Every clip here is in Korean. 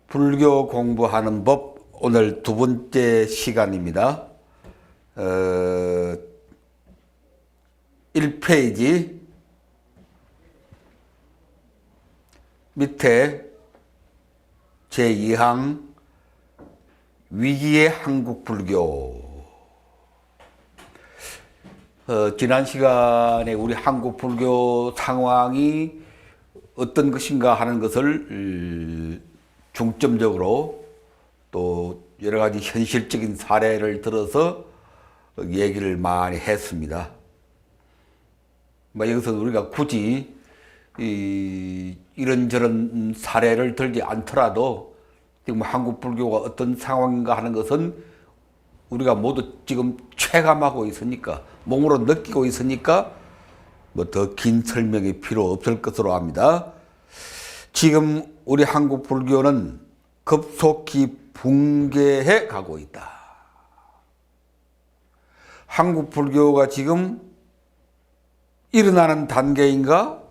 불교 공부하는 법 오늘 두 번째 시간입니다. 1페이지 밑에 제2항 위기의 한국 불교. 지난 시간에 우리 한국 불교 상황이 어떤 것인가 하는 것을 중점적으로 또 여러 가지 현실적인 사례를 들어서 얘기를 많이 했습니다. 여기서 우리가 굳이 이런저런 사례를 들지 않더라도 지금 한국 불교가 어떤 상황인가 하는 것은 우리가 모두 지금 체감하고 있으니까, 몸으로 느끼고 있으니까 뭐 더 긴 설명이 필요 없을 것으로 압니다. 지금 우리 한국 불교는 급속히 붕괴해 가고 있다. 한국 불교가 지금 일어나는 단계인가?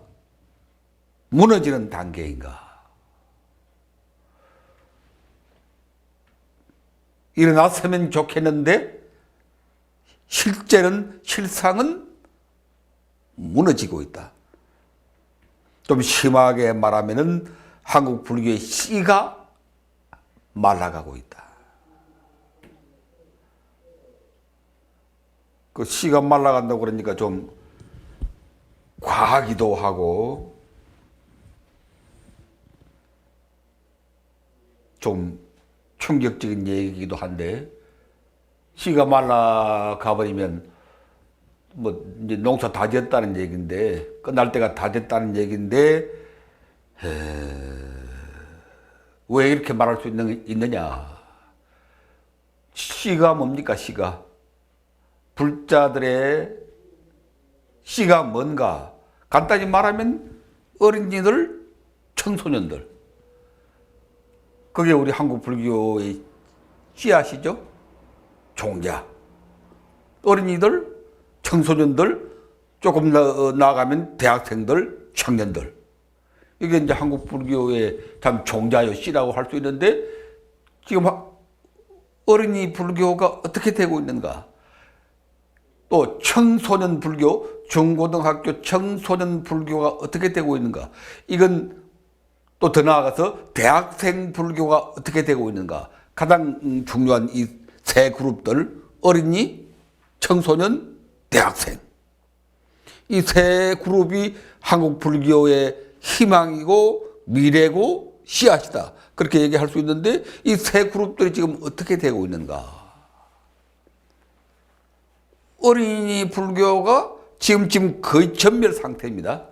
무너지는 단계인가? 일어났으면 좋겠는데 실상은 무너지고 있다. 좀 심하게 말하면은 한국 불교의 씨가 말라가고 있다. 그 씨가 말라간다고 그러니까 좀 과하기도 하고 좀 충격적인 얘기이기도 한데, 씨가 말라가 버리면 뭐 이제 농사 다 지었다는 얘기인데, 끝날 때가 다 됐다는 얘기인데, 왜 이렇게 말할 수 있느냐? 씨가 뭡니까? 씨가 불자들의 씨가 뭔가? 간단히 말하면 어린이들, 청소년들, 그게 우리 한국 불교의 씨앗이죠. 종자. 어린이들, 청소년들, 조금 나아가면 대학생들, 청년들. 이게 이제 한국 불교의 참 종자요, 씨라고 할 수 있는데, 지금 어린이 불교가 어떻게 되고 있는가? 또 청소년 불교, 중고등학교 청소년 불교가 어떻게 되고 있는가? 이건 또 더 나아가서 대학생 불교가 어떻게 되고 있는가? 가장 중요한 이 세 그룹들, 어린이, 청소년, 대학생. 이 세 그룹이 한국 불교의 희망이고 미래고 씨앗이다. 그렇게 얘기할 수 있는데, 이 세 그룹들이 지금 어떻게 되고 있는가? 어린이 불교가 지금 거의 전멸 상태입니다.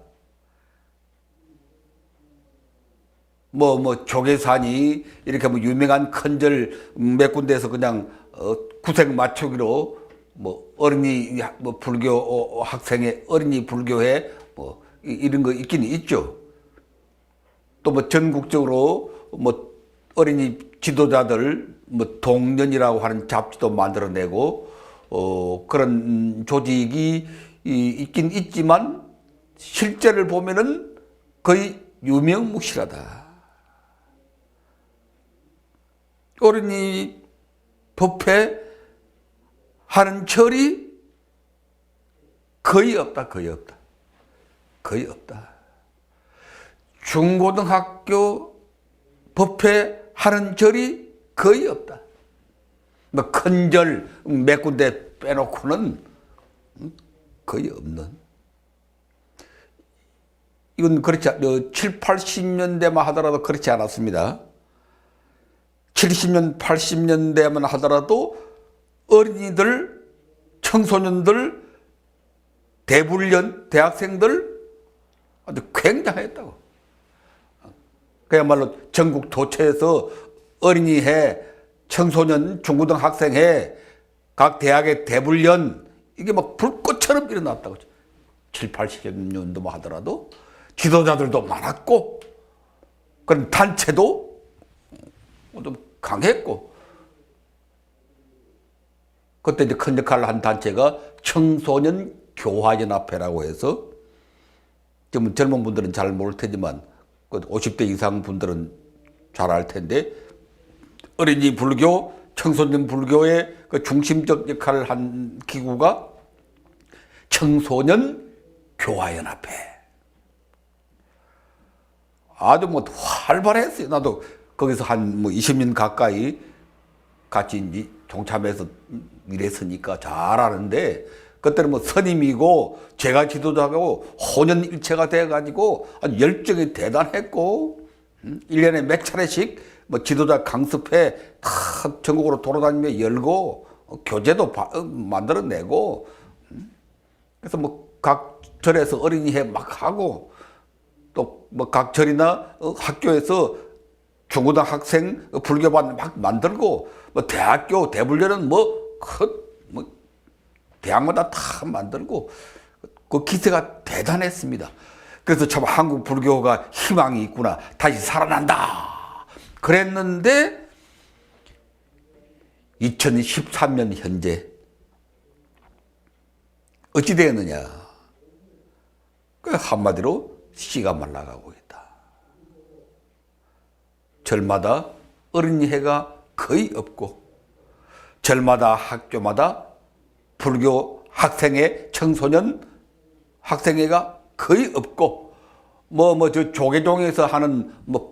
조계산이 이렇게 유명한 큰절 몇 군데에서 그냥 구색 맞추기로 어린이 불교 학생회, 어린이 불교회 이런 거 있긴 있죠. 또 전국적으로 어린이 지도자들 동년이라고 하는 잡지도 만들어내고 그런 조직이 있긴 있지만 실제를 보면은 거의 유명무실하다. 어린이 법회 하는 절이 거의 없다. 중고등학교 법회 하는 절이 거의 없다. 큰 절 몇 군데 빼놓고는 거의 없는. 이건 그렇지, 7, 80년대만 하더라도 그렇지 않았습니다. 70년, 80년대만 하더라도 어린이들, 청소년들, 대불련, 대학생들 아주 굉장했다고. 그야말로 전국 도처에서 어린이회, 청소년, 중고등학생회, 각 대학의 대불련, 이게 불꽃처럼 일어났다고. 7, 80년도만 하더라도 지도자들도 많았고, 그런 단체도 좀 강했고, 그때 이제 큰 역할을 한 단체가 청소년 교화연합회라고 해서, 지금 젊은 분들은 잘 모를 테지만 50대 이상 분들은 잘 알 텐데 어린이 불교, 청소년 불교의 그 중심적 역할을 한 기구가 청소년 교화연합회. 아주 뭐 활발했어요. 나도 거기서 한 뭐 20년 가까이 같이 이제 동참해서 일했으니까 잘 아는데, 그때는 뭐 스님이고 제가 지도자고 혼연일체가 돼가지고 아주 열정이 대단했고, 1년에 몇 차례씩 뭐 지도자 강습회 다 전국으로 돌아다니며 열고 교재도 만들어내고, 그래서 뭐 각 절에서 어린이회 막 하고, 또 뭐 각 절이나 학교에서 중고등 학생 불교반 막 만들고, 뭐 대학교 대불련은 뭐 대학마다 다 만들고, 그 기세가 대단했습니다. 그래서 참 한국 불교가 희망이 있구나, 다시 살아난다 그랬는데 2013년 현재 어찌 되었느냐? 그 한마디로 씨가 말라가고 있다. 절마다 어린이회가 거의 없고, 절마다 학교마다 불교 학생회, 청소년 학생회가 거의 없고, 저 조계종에서 하는 뭐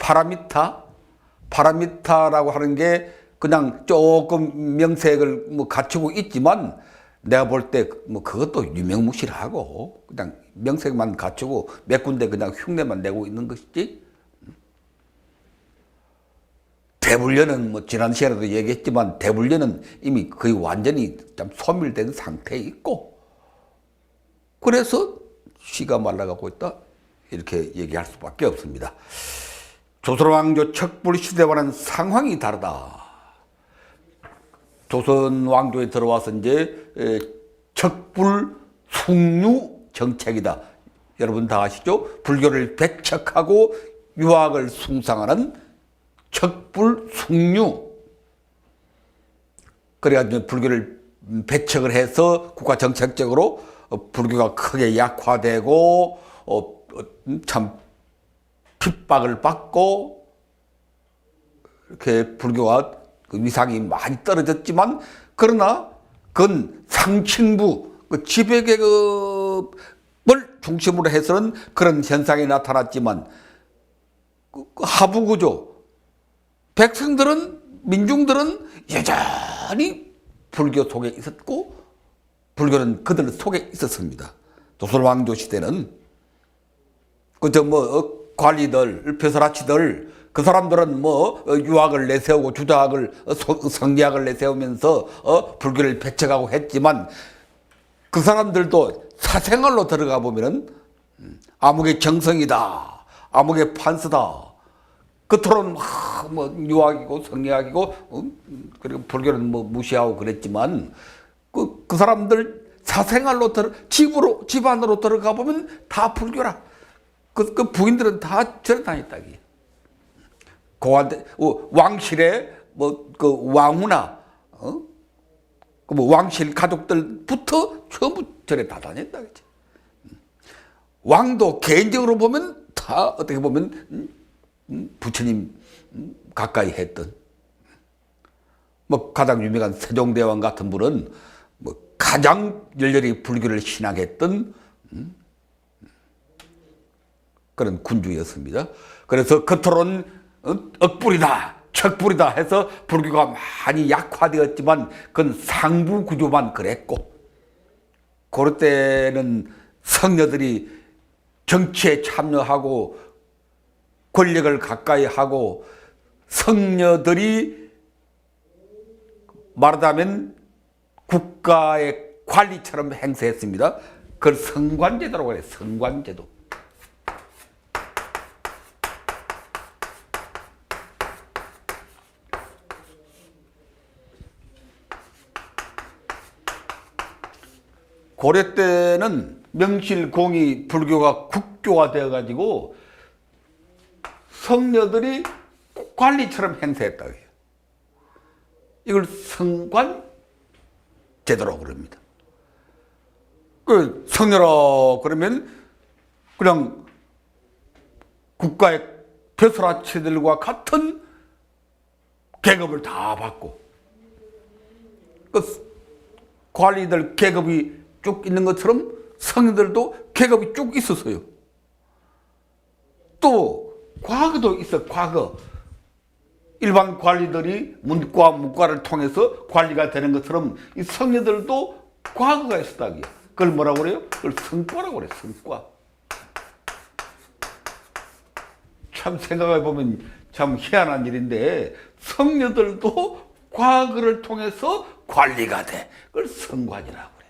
파라미타라고 하는 게 그냥 조금 명색을 뭐 갖추고 있지만, 내가 볼 때 뭐 그것도 유명무실하고 그냥 명색만 갖추고 몇 군데 그냥 흉내만 내고 있는 것이지. 대불련은 뭐 지난 시간에도 얘기했지만, 대불련은 이미 거의 완전히 좀 소멸된 상태에 있고, 그래서 씨가 말라가고 있다 이렇게 얘기할 수밖에 없습니다. 조선왕조 척불 시대와는 상황이 다르다. 조선왕조에 들어와서 이제 척불 숭유 정책이다. 여러분 다 아시죠? 불교를 배척하고 유학을 숭상하는 척불 숭유. 그래가지고 불교를 배척을 해서 국가 정책적으로 불교가 크게 약화되고 참 핍박을 받고, 이렇게 불교가 그 위상이 많이 떨어졌지만, 그러나 그건 상층부 그 지배계급을 중심으로 해서는 그런 현상이 나타났지만, 그 하부구조 백성들은, 민중들은 여전히 불교 속에 있었고, 불교는 그들 속에 있었습니다. 조선왕조 시대는 그저 뭐 관리들, 벼슬아치들, 그 사람들은 뭐 유학을 내세우고 주자학을 성리학을 내세우면서 불교를 배척하고 했지만, 그 사람들도 사생활로 들어가 보면은 암흑의 정성이다, 암흑의 판서다, 겉으로는 뭐 유학이고 성리학이고 그리고 불교는 뭐 무시하고 그랬지만, 그 사람들 사생활로 집안으로 들어가 보면 다 불교라. 그 부인들은 다 절에 다녔다. 왕실에 그 왕후나 뭐 왕실 가족들부터 전부 절에 다 다녔다. 그치? 왕도 개인적으로 보면 다 어떻게 보면 부처님 가까이 했던, 뭐 가장 유명한 세종대왕 같은 분은 뭐 가장 열렬히 불교를 신앙했던 그런 군주였습니다. 그래서 겉으로는 억불이다, 척불이다 해서 불교가 많이 약화되었지만, 그건 상부 구조만 그랬고, 그럴 때는 성녀들이 정치에 참여하고 권력을 가까이 하고, 성녀들이 말하자면 국가의 관리처럼 행세했습니다. 그걸 성관제도라고 해요. 성관제도. 고려 때는 명실공히 불교가 국교가 되어가지고 성녀들이 관리처럼 행세했다. 이걸 성관 제도라고 그럽니다. 그 성녀라 그러면 그냥 국가의 벼슬아치들과 같은 계급을 다 받고, 그 관리들 계급이 쭉 있는 것처럼 성인들도 계급이 쭉 있었어요. 또 과거도 있어. 과거 일반 관리들이 문과를 통해서 관리가 되는 것처럼 이 성녀들도 과거가 있었다기요. 그걸 뭐라고 그래요? 그걸 성과라고 그래요. 성과. 참 생각해 보면 참 희한한 일인데 성녀들도 과거를 통해서 관리가 돼. 그걸 성관이라고 그래.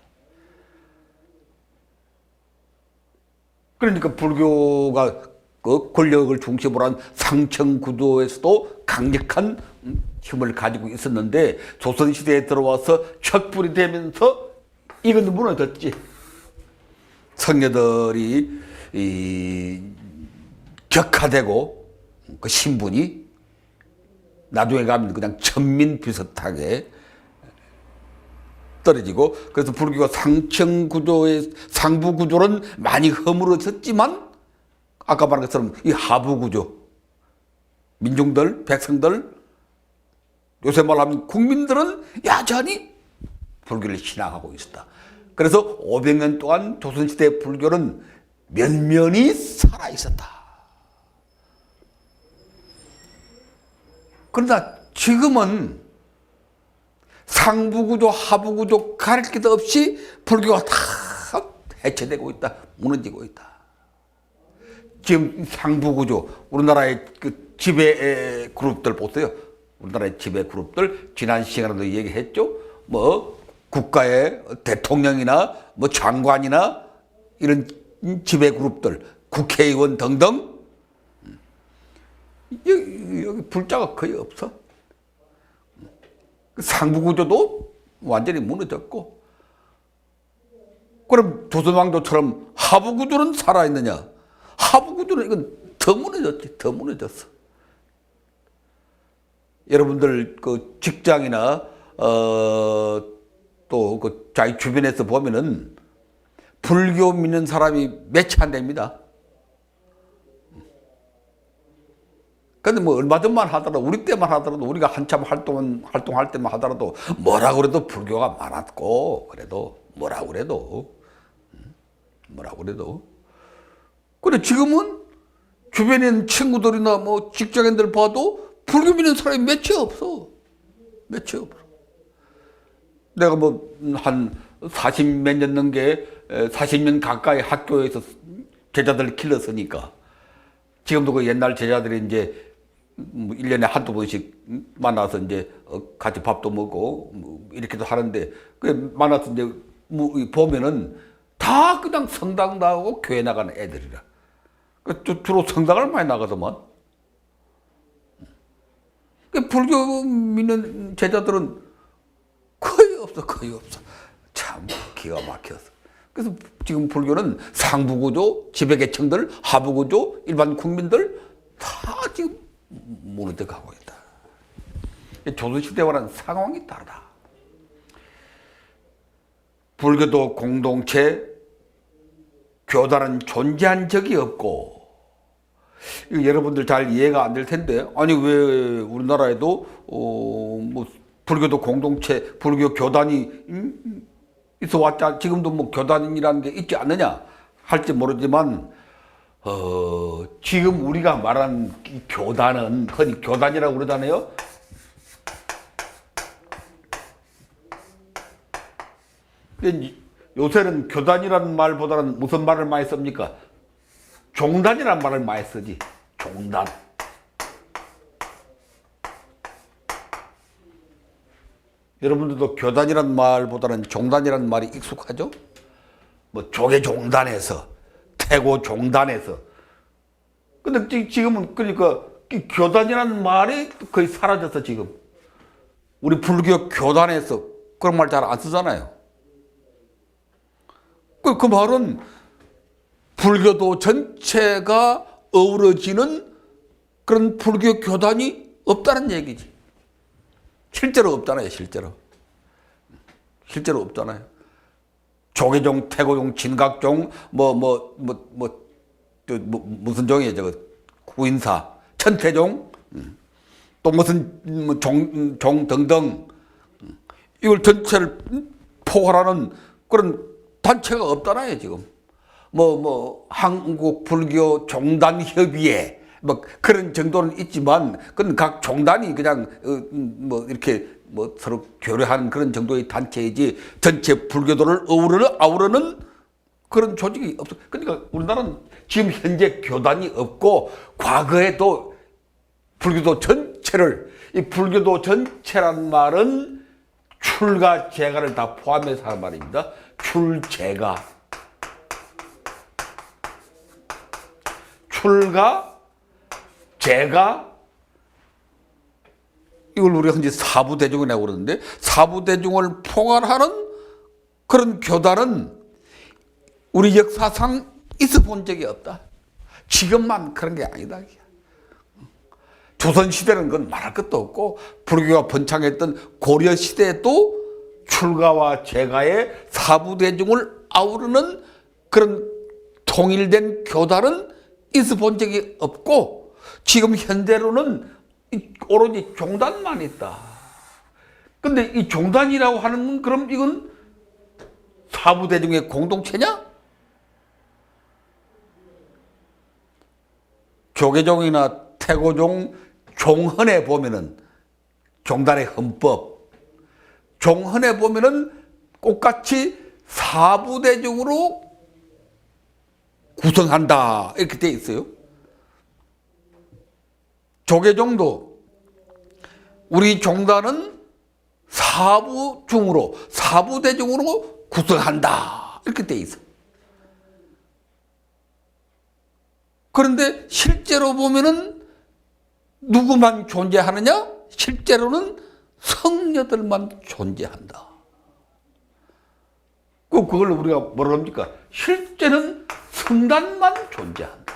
그러니까 불교가 그 권력을 중심으로 한 상층 구조에서도 강력한 힘을 가지고 있었는데 조선시대에 들어와서 척불이 되면서 이건 무너졌지. 성녀들이 격화되고 그 신분이 나중에 가면 그냥 천민 비슷하게 떨어지고, 그래서 불교가 상층 구조의 상부 구조는 많이 허물어졌지만 아까 말한 것처럼 이 하부 구조, 민중들, 백성들, 요새 말하면 국민들은 여전히 불교를 신앙하고 있었다. 그래서 500년 동안 조선시대 불교는 면면이 살아 있었다. 그러나 지금은 상부 구조, 하부 구조 가릴 것 없이 불교가 다 해체되고 있다. 무너지고 있다. 지금 상부 구조, 우리나라의 그 지배 그룹들 보세요. 우리나라의 지배 그룹들 지난 시간에도 얘기했죠. 뭐 국가의 대통령이나 뭐 장관이나 이런 지배 그룹들, 국회의원 등등 여기 불자가 거의 없어. 상부 구조도 완전히 무너졌고, 그럼 조선왕조처럼 하부 구조는 살아있느냐? 하부 구조는 이건 더 무너졌지. 더 무너졌어. 여러분들 그 직장이나 또 그 자기 주변에서 보면은 불교 믿는 사람이 몇이 안 됩니다. 근데 뭐 얼마 전만 하더라도, 우리 때만 하더라도, 우리가 한참 활동할 때만 하더라도 뭐라고 그래도 불교가 많았고, 그래도 뭐라고 그래도 그래 지금은 주변에 있는 친구들이나 뭐 직장인들 봐도 불교 믿는 사람이 몇이 없어. 내가 뭐 한 40몇 년 넘게 40년 가까이 학교에서 제자들 길렀으니까 지금도 그 옛날 제자들이 이제 1년에 한두 번씩 만나서 이제 같이 밥도 먹고 뭐 이렇게도 하는데, 그 만나서 이제 보면은 다 그냥 성당 나가고 교회 나가는 애들이라. 주로 성당을 많이 나가더만. 불교 믿는 제자들은 거의 없어. 참 기가 막혀서. 그래서 지금 불교는 상부 구조, 지배계층들, 하부 구조, 일반 국민들 다 지금 무너져 가고 있다. 조선시대와는 상황이 다르다. 불교도 공동체, 교단은 존재한 적이 없고, 여러분들 잘 이해가 안 될 텐데, 아니 왜 우리나라에도 뭐 불교도 공동체, 불교 교단이 있어 왔자 지금도 뭐 교단이라는 게 있지 않느냐 할지 모르지만, 지금 우리가 말한 이 교단은 흔히 교단이라고 그러잖아요. 요새는 교단이라는 말보다는 무슨 말을 많이 씁니까? 종단이라는 말을 많이 쓰지. 종단. 여러분들도 교단이라는 말보다는 종단이라는 말이 익숙하죠? 뭐 조계종단에서, 태고종단에서. 근데 지금은 그러니까 이 교단이라는 말이 거의 사라졌어. 지금 우리 불교 교단에서 그런 말 잘 안 쓰잖아요. 그 말은 불교도 전체가 어우러지는 그런 불교 교단이 없다는 얘기지. 실제로 없잖아요. 실제로 없잖아요. 조계종, 태고종, 진각종, 무슨 종이에요? 저거 구인사, 천태종, 또 무슨 종 등등 이걸 전체를 포괄하는 그런 단체가 없잖아요 지금. 한국 불교 종단 협의회 뭐 그런 정도는 있지만 그건 각 종단이 그냥 이렇게 서로 교류하는 그런 정도의 단체이지 전체 불교도를 아우르는 그런 조직이 없어. 그러니까 우리나라는 지금 현재 교단이 없고 과거에도 불교도 전체를, 이 불교도 전체란 말은 출가 제가를 다 포함해서 하는 말입니다. 출제가, 출가, 제가, 이걸 우리가 흔히 사부대중이라고 그러는데, 사부대중을 포괄하는 그런 교단은 우리 역사상 있어 본 적이 없다. 지금만 그런 게 아니다. 조선시대는 그건 말할 것도 없고, 불교가 번창했던 고려시대에도 출가와 제가의 사부대중을 아우르는 그런 통일된 교단은 있어 본 적이 없고, 지금 현대로는 오로지 종단만 있다. 근데 이 종단이라고 하는 건 그럼 이건 사부대중의 공동체냐? 조계종이나 태고종, 종헌에 보면은 종단의 헌법, 종헌에 보면은 똑같이 사부대중으로 구성한다 이렇게 돼 있어요. 조계종도 우리 종단은 사부대중으로 구성한다 이렇게 돼 있어. 그런데 실제로 보면은 누구만 존재하느냐? 실제로는 성녀들만 존재한다. 그걸 우리가 뭐라고 합니까? 실제는 성단만 존재한다.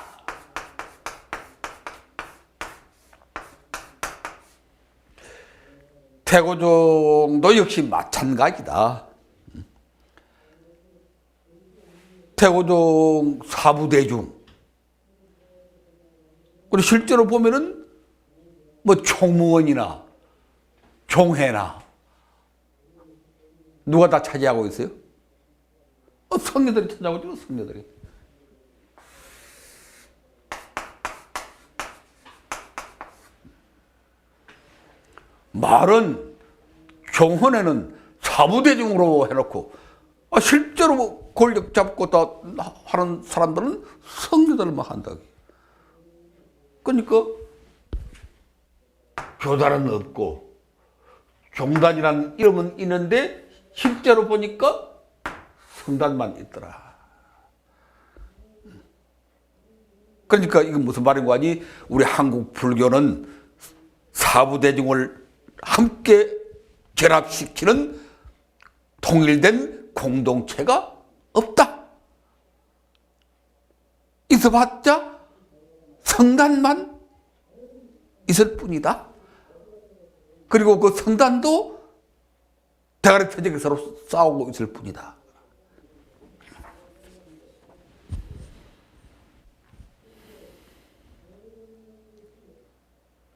태고종도 역시 마찬가지다. 태고종 사부대중. 그리고 실제로 보면은 총무원이나 종회나 누가 다 차지하고 있어요? 성녀들이 차지하고 있죠, 성녀들이. 말은 종헌에는 사부대중으로 해놓고 실제로 권력 잡고 다 하는 사람들은 성녀들만 한다. 그러니까 교단은 없고 종단이라는 이름은 있는데 실제로 보니까 성단만 있더라. 그러니까 이건 무슨 말인가 하니 우리 한국 불교는 사부대중을 함께 결합시키는 통일된 공동체가 없다. 있어봤자 성단만 있을 뿐이다. 그리고 그 성단도 대가리 표적이 서로 싸우고 있을 뿐이다.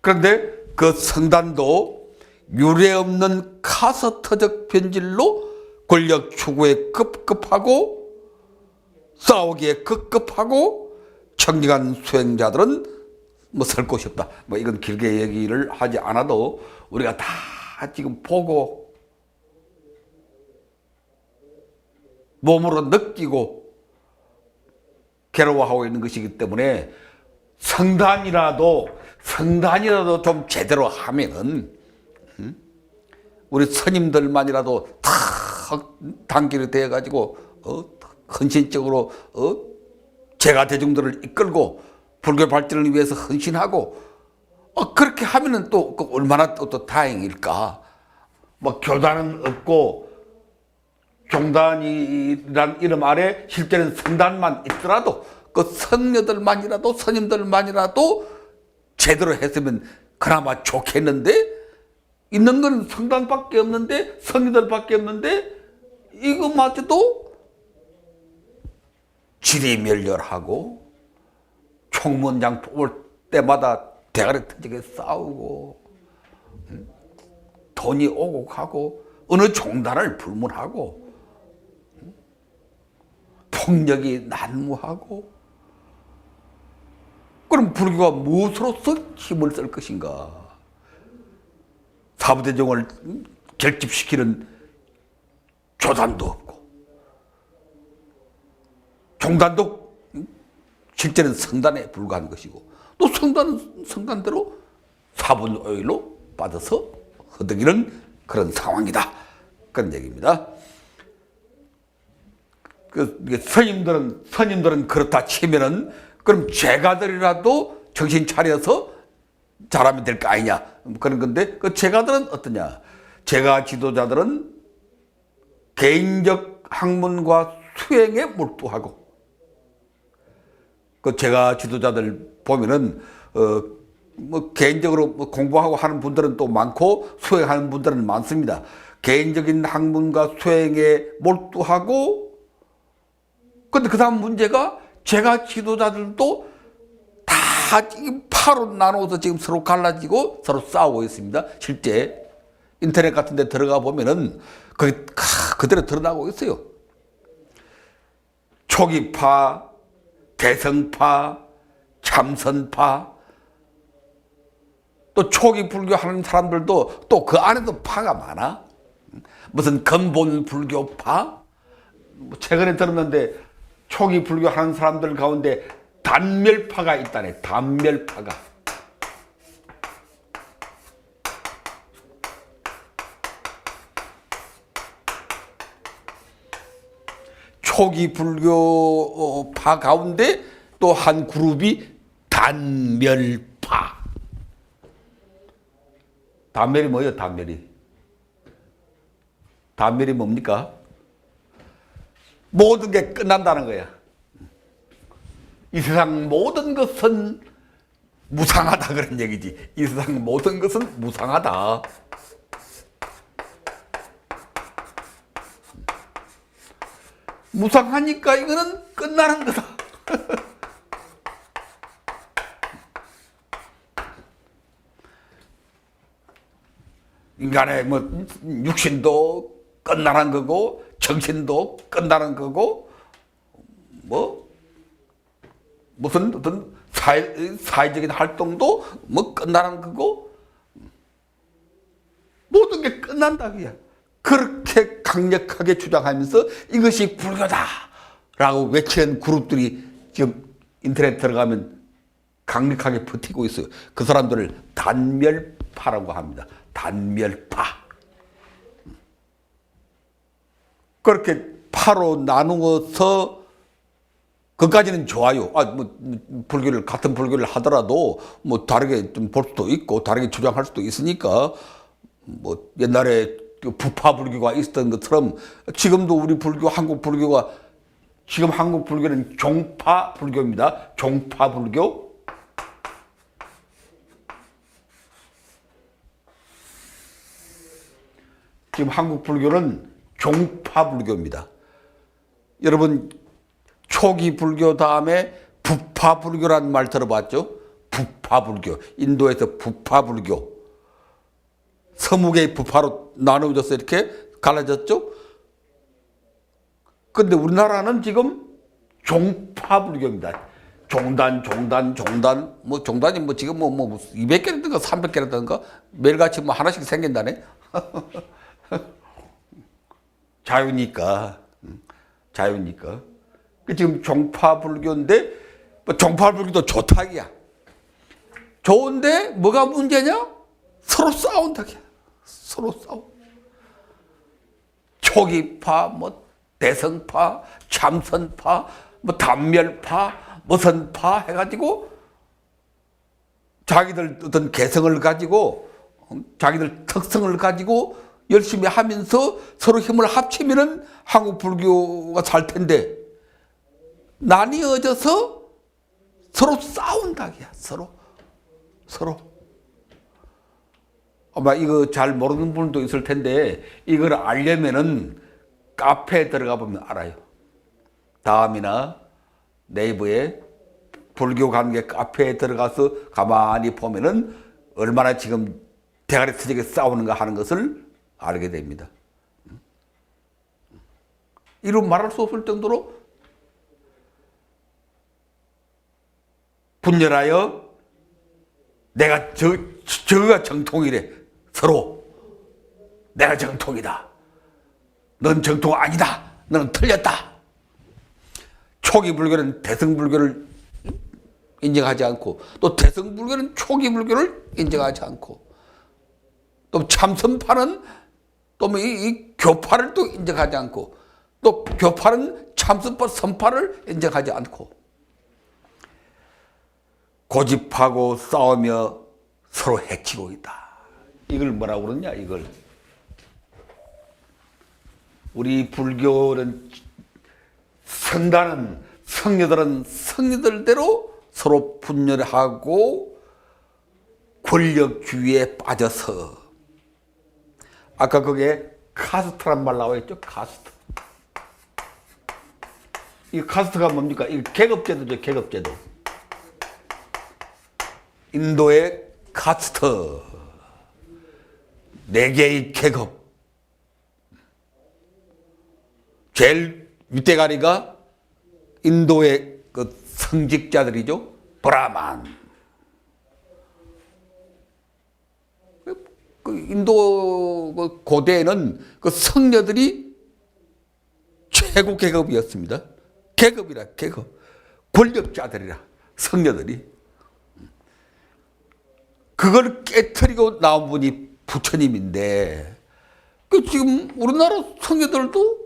그런데 그 성단도 유례없는 카스트적 변질로 권력 추구에 급급하고 싸우기에 급급하고 청직한 수행자들은 설 곳이 없다. 이건 길게 얘기를 하지 않아도 우리가 다 지금 보고 몸으로 느끼고 괴로워하고 있는 것이기 때문에 성단이라도 좀 제대로 하면은 우리 스님들만이라도 다 단결이 되어 가지고 헌신적으로 제가 대중들을 이끌고 불교 발전을 위해서 헌신하고 그렇게 하면은 또 얼마나 또 다행일까. 교단은 없고 종단이란 이름 아래 실제는 성단만 있더라도 그 성녀들만이라도 스님들만이라도 제대로 했으면 그나마 좋겠는데 있는 건 성단밖에 없는데 성녀들밖에 없는데 이것마저도 지리멸렬하고 총무원장 뽑을 때마다 대가리 터지게 싸우고 돈이 오고 가고 어느 종단을 불문하고 폭력이 난무하고 그럼 불교가 무엇으로서 힘을 쓸 것인가? 사부대종을 결집시키는 조단도 없고 종단도 실제는 성단에 불과한 것이고 또 성단은 성단대로 사분오일로 빠져서 허덕이는 그런 상황이다. 그런 얘기입니다. 스님들은 그렇다 치면은 그럼 제가들이라도 정신 차려서 잘하면 될 거 아니냐 그런 건데 그 제가들은 어떠냐? 제가 지도자들은 개인적 학문과 수행에 몰두하고 그 제가 지도자들 보면은 뭐 개인적으로 뭐 공부하고 하는 분들은 또 많고 수행하는 분들은 많습니다. 개인적인 학문과 수행에 몰두하고 근데 그 다음 문제가 제가 지도자들도 다 지금 파로 나눠서 지금 서로 갈라지고 서로 싸우고 있습니다. 실제 인터넷 같은 데 들어가 보면은 그게 그대로 드러나고 있어요. 초기파, 대성파, 참선파, 또 초기 불교하는 사람들도 또 그 안에도 파가 많아. 무슨 근본 불교파? 최근에 들었는데 초기 불교하는 사람들 가운데 단멸파가 있다네. 단멸파가. 초기 불교파 가운데 또 한 그룹이 단멸파. 단멸이 뭐예요? 단멸이 뭡니까? 모든 게 끝난다는 거야. 이 세상 모든 것은 무상하다 그런 얘기지. 이 세상 모든 것은 무상하다. 무상하니까 이거는 끝나는 거다. 인간의 뭐 육신도 끝나는 거고 정신도 끝나는 거고 뭐 무슨 어떤 사회적인 활동도 뭐 끝나는 거고 모든 게 끝난다 그야. 그렇게 강력하게 주장하면서 이것이 불교다라고 외치는 그룹들이 지금 인터넷 들어가면 강력하게 버티고 있어요. 그 사람들을 단멸파라고 합니다. 단멸파. 그렇게 파로 나누어서 그까지는 좋아요. 뭐 불교를 같은 불교를 하더라도 뭐 다르게 좀 볼 수도 있고 다르게 주장할 수도 있으니까 뭐 옛날에 부파 불교가 있었던 것처럼 지금도 우리 불교 한국 불교가 지금 한국 불교는 종파 불교입니다. 종파 불교. 지금 한국 불교는 종파 불교입니다. 여러분 초기 불교 다음에 부파 불교라는 말 들어봤죠? 부파 불교. 인도에서 부파 불교. 20개의 부파로 나누어져서 이렇게 갈라졌죠? 근데 우리나라는 지금 종파 불교입니다. 종단. 뭐 종단이 뭐 지금 뭐 200개라든가 300개라든가 매일같이 뭐 하나씩 생긴다네. 자유니까. 지금 종파 불교인데 뭐 종파 불교도 좋다기야. 좋은데 뭐가 문제냐? 서로 싸운다. 서로 싸워. 초기파, 뭐 대성파, 참선파, 뭐 단멸파, 무슨 파 해가지고 자기들 어떤 개성을 가지고 자기들 특성을 가지고 열심히 하면서 서로 힘을 합치면은 한국 불교가 살 텐데 나뉘어져서 서로 싸운다기야. 서로. 아마 이거 잘 모르는 분도 있을 텐데 이걸 알려면은 카페에 들어가 보면 알아요. 다음이나 네이버에 불교 관계 카페에 들어가서 가만히 보면은 얼마나 지금 대가리 터지게 싸우는가 하는 것을 알게 됩니다. 이루 말할 수 없을 정도로 분열하여 내가 저가 정통이래. 서로 내가 정통이다. 넌 정통 아니다. 너는 틀렸다. 초기 불교는 대승불교를 인정하지 않고 또 대승불교는 초기 불교를 인정하지 않고 또 참선파는 또 이 교파를 또 인정하지 않고 또 교파는 참선파 선파를 인정하지 않고 고집하고 싸우며 서로 해치고 있다. 이걸 뭐라고 그러냐 이걸. 우리 불교는 성단은 성녀들은 성녀들대로 서로 분열하고 권력주의에 빠져서 아까 그게 카스트란 말 나와 있죠. 카스트. 이 카스트가 뭡니까? 이 계급제도죠. 계급제도. 인도의 카스트. 네 개의 계급. 제일 윗대가리가 인도의 그 성직자들이죠. 브라만. 그 인도 그 고대에는 그 성녀들이 최고 계급이었습니다. 계급이라 계급. 권력자들이라 성녀들이. 그걸 깨트리고 나온 분이 부처님인데 그 지금 우리나라 성녀들도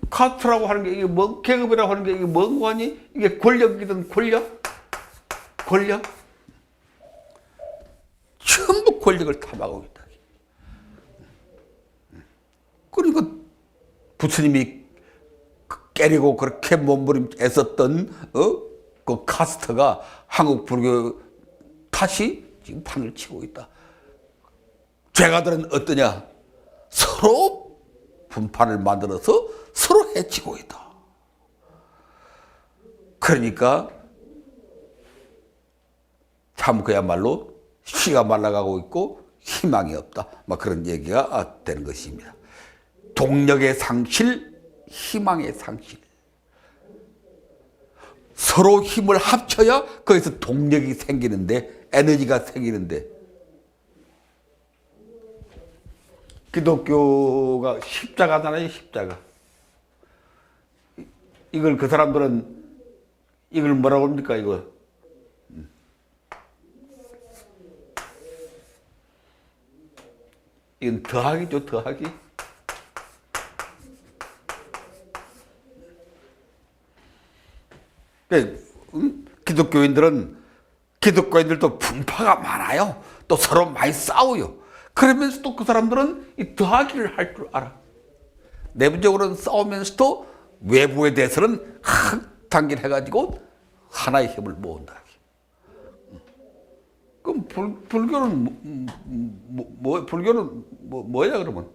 카스트라고 하는 게 이게 뭐 계급이라고 하는 게 이게 뭔 거니? 이게 권력이든 권력? 전부 권력을 탐하고 있다. 그러니까 부처님이 깨리고 그렇게 몸부림 애썼던 그 카스트가 한국 불교 다시 지금 판을 치고 있다. 죄가들은 어떠냐? 서로 분파를 만들어서 서로 해치고 있다. 그러니까 참 그야말로 씨가 말라가고 있고 희망이 없다. 막 그런 얘기가 되는 것입니다. 동력의 상실, 희망의 상실. 서로 힘을 합쳐야 거기서 동력이 생기는데, 에너지가 생기는데, 기독교가 십자가잖아요, 십자가. 이걸 그 사람들은 이걸 뭐라고 합니까, 이거? 이건 더하기죠, 더하기. 기독교인들도 분파가 많아요. 또 서로 많이 싸워요. 그러면서도 그 사람들은 이 더하기를 할 줄 알아. 내부적으로는 싸우면서도 외부에 대해서는 단결해가지고 하나의 힘을 모은다. 그럼 불교는 불교는 뭐야 그러면?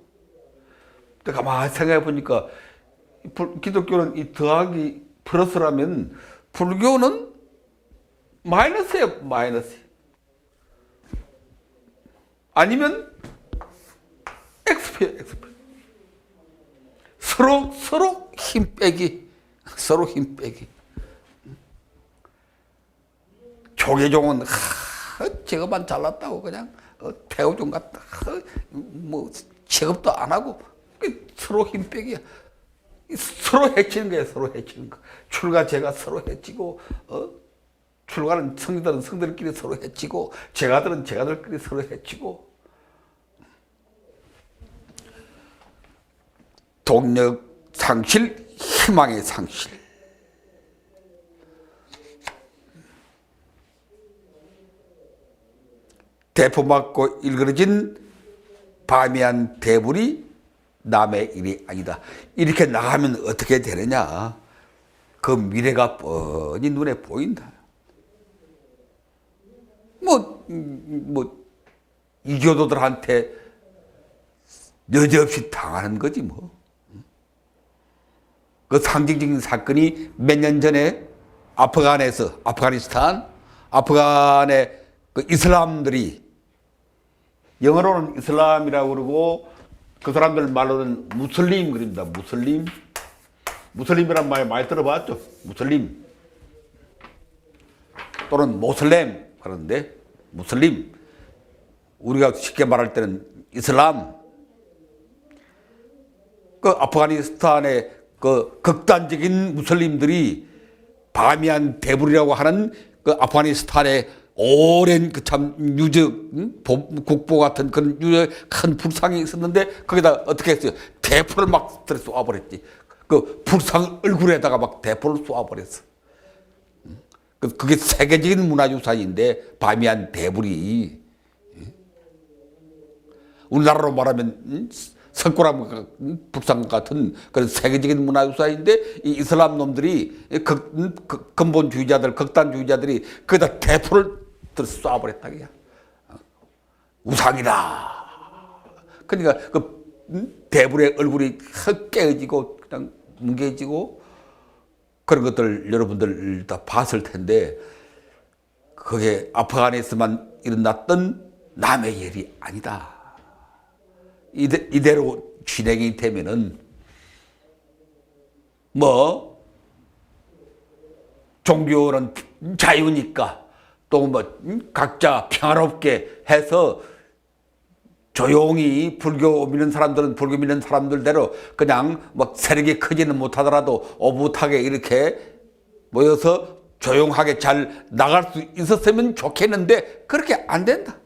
가만히 생각해 보니까 기독교는 이 더하기 플러스라면 불교는 마이너스예요, 마이너스. 아니면 엑스표예요, 엑스표. 서로 힘 빼기, 서로 힘 빼기. 조계종은 제가만 잘났다고 그냥 태우종 같다. 뭐 취업도 안 하고 서로 힘 빼기야. 서로 해치는 거예요, 서로 해치는 거. 출가 제가 서로 해치고, 출가는 성들은 성들끼리 서로 해치고, 제가들은 제가들끼리 서로 해치고. 동력 상실, 희망의 상실. 대포 맞고 일그러진 바미안 대불이 남의 일이 아니다. 이렇게 나가면 어떻게 되느냐? 그 미래가 뻔히 눈에 보인다. 이교도들한테 여지없이 당하는 거지 뭐. 그 상징적인 사건이 몇 년 전에 아프간의 그 이슬람들이 영어로는 이슬람이라고 그러고 그 사람들 말로는 무슬림 그립니다. 무슬림. 무슬림이란 말 많이 들어봤죠? 무슬림. 또는 모슬렘 그러는데 무슬림. 우리가 쉽게 말할 때는 이슬람. 그 아프가니스탄의 그 극단적인 무슬림들이 바미안 대불이라고 하는 그 아프가니스탄의 오랜 그 참 유적 국보 같은 그런 유적 큰 불상이 있었는데 거기다 어떻게 했어요? 대포를 막 쏘아버렸지. 그 불상 얼굴에다가 막 대포를 쏘아버렸어. 그게 세계적인 문화유산인데 바미안 대불이 우리나라로 말하면 석굴암 불상 같은 그런 세계적인 문화유산인데 이 이슬람 놈들이 근본주의자들 극단주의자들이 거기다 대포를 쏴버렸다 그야. 우상이다. 그러니까 그 대불의 얼굴이 깨어지고 그냥 뭉개지고 그런 것들 여러분들 다 봤을 텐데 그게 아프간에서만 일어났던 남의 일이 아니다. 이대로 진행이 되면은 뭐 종교는 자유니까 또 뭐 각자 평화롭게 해서 조용히 불교 믿는 사람들은 불교 믿는 사람들대로 그냥 뭐 세력이 크지는 못하더라도 오붓하게 이렇게 모여서 조용하게 잘 나갈 수 있었으면 좋겠는데 그렇게 안 된다.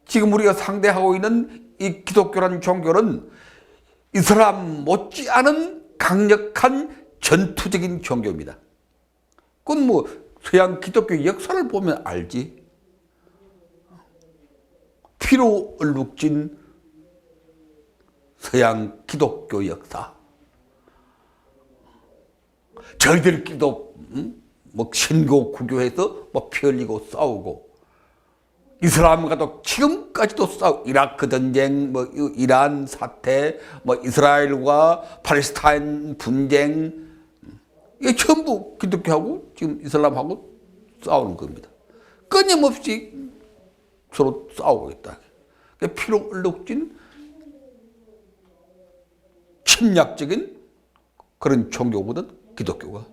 지금 우리가 상대하고 있는 이 기독교라는 종교는 이슬람 못지않은 강력한 전투적인 종교입니다. 그건 뭐 서양 기독교 역사를 보면 알지. 피로 얼룩진 서양 기독교 역사. 저희들끼리도 뭐 신고 구교해서 뭐 피 흘리고 싸우고 이슬람과도 지금까지도 싸우고 이라크 전쟁, 뭐 이란 사태, 뭐 이스라엘과 팔레스타인 분쟁 이게 전부 기독교하고 지금 이슬람하고 싸우는 겁니다. 끊임없이 서로 싸우고 있다. 피로 얼룩진 침략적인 그런 종교거든 기독교가.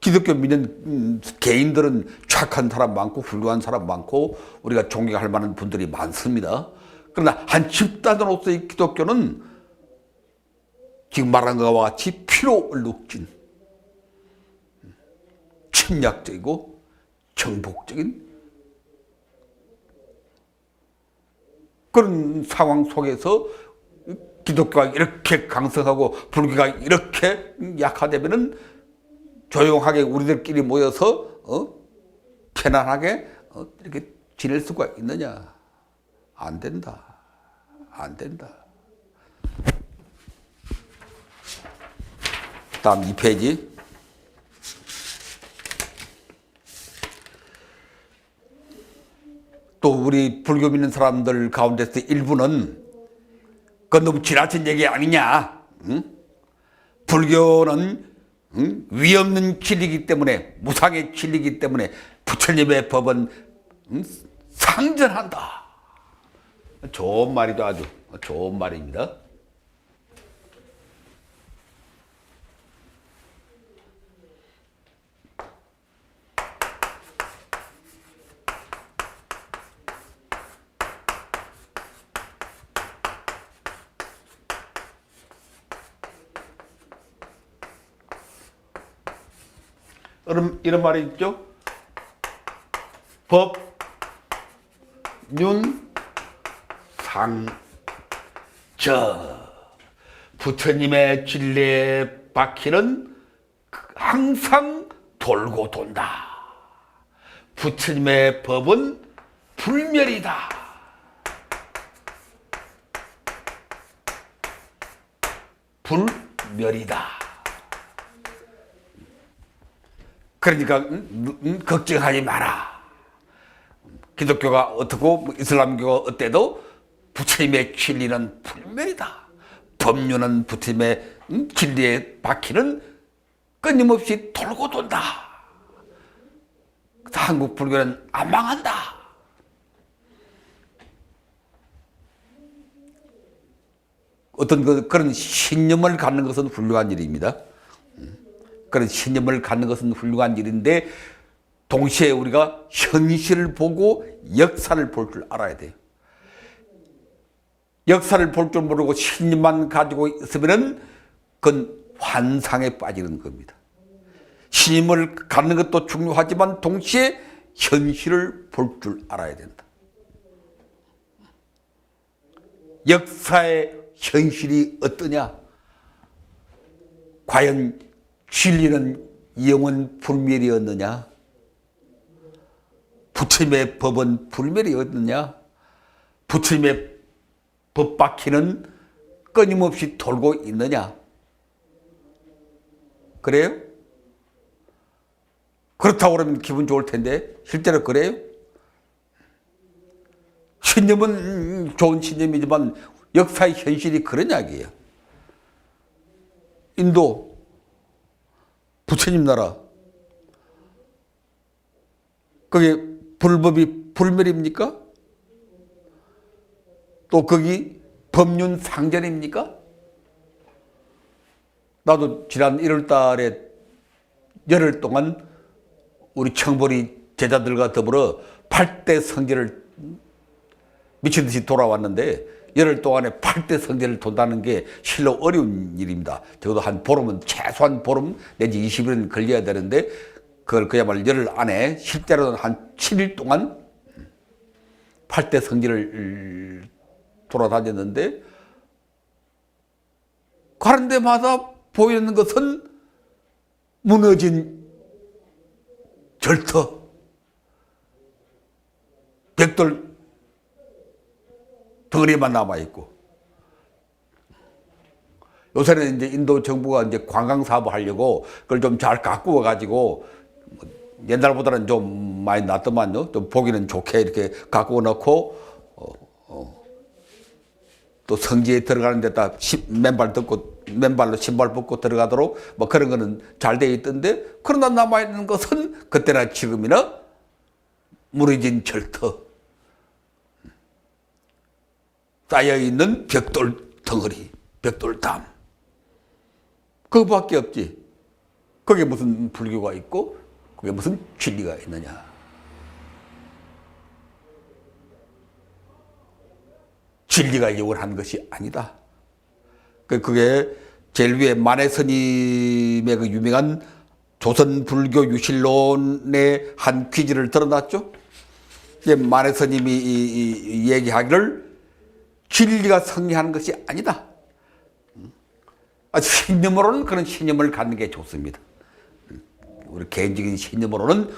기독교 믿는 개인들은 착한 사람 많고 훌륭한 사람 많고 우리가 존경할 만한 분들이 많습니다. 그러나 한 집단으로서의 기독교는 지금 말한 것과 같이 피로 얼룩진 침략적이고 정복적인 그런 상황 속에서 기독교가 이렇게 강성하고 불교가 이렇게 약화되면은 조용하게 우리들끼리 모여서 편안하게 이렇게 지낼 수가 있느냐? 안 된다. 안 된다. 다음 2페이지. 또 우리 불교 믿는 사람들 가운데서 일부는 그건 너무 지나친 얘기 아니냐? 응? 불교는 위 없는 진리이기 때문에 무상의 진리이기 때문에 부처님의 법은 상전한다. 좋은 말이죠. 아주 좋은 말입니다. 이런 말이 있죠. 법, 윤, 상, 저. 부처님의 진리의 바퀴는 항상 돌고 돈다. 부처님의 법은 불멸이다. 불멸이다. 그러니까 걱정하지 마라. 기독교가 어떻고 이슬람교가 어때도 부처님의 진리는 불멸이다. 법륜은 부처님의 진리의 바퀴는 끊임없이 돌고 돈다. 한국 불교는 안 망한다. 어떤 그런 신념을 갖는 것은 훌륭한 일입니다. 그런 신념을 갖는 것은 훌륭한 일인데 동시에 우리가 현실을 보고 역사를 볼 줄 알아야 돼요. 역사를 볼 줄 모르고 신념만 가지고 있으면 그건 환상에 빠지는 겁니다. 신념을 갖는 것도 중요하지만 동시에 현실을 볼 줄 알아야 된다. 역사의 현실이 어떠냐? 과연 진리는 영원 불멸이었느냐? 부처님의 법은 불멸이었느냐? 부처님의 법바퀴는 끊임없이 돌고 있느냐? 그래요? 그렇다고 그러면 기분 좋을 텐데 실제로 그래요? 신념은 좋은 신념이지만 역사의 현실이 그런 이야기예요. 인도 부처님 나라 그게 불법이 불멸입니까? 또 거기 법륜 상전입니까? 나도 지난 1월 달에 열흘 동안 우리 청보리 제자들과 더불어 8대 성제를 미친 듯이 돌아왔는데 열흘 동안에 8대 성제를 돈다는 게 실로 어려운 일입니다. 적어도 한 보름은 최소한 보름 내지 20일은 걸려야 되는데 그걸 그야말로 열흘 안에 실제로는 한 7일 동안 8대 성지를 돌아다녔는데 가는 데마다 보이는 것은 무너진 절터, 벽돌 덩어리만 남아있고 요새는 이제 인도 정부가 이제 관광 사업을 하려고 그걸 좀 잘 가꾸어 가지고 옛날보다는 좀 많이 낫더만요. 좀 보기는 좋게 이렇게 가꾸어 놓고 또 성지에 들어가는 데다 맨발로 신발 벗고 들어가도록 뭐 그런 거는 잘 돼 있던데 그러나 남아있는 것은 그때나 지금이나 무너진 절터 쌓여있는 벽돌 덩어리 벽돌담 그거밖에 없지. 거기에 무슨 불교가 있고 그게 무슨 진리가 있느냐. 진리가 영원한 것이 아니다. 그게 제일 위에 만해 스님의 그 유명한 조선 불교 유실론의 한 퀴즈를 들어놨죠. 만해 스님이 얘기하기를 진리가 승리하는 것이 아니다. 신념으로는 그런 신념을 갖는 게 좋습니다. 우리 개인적인 신념으로는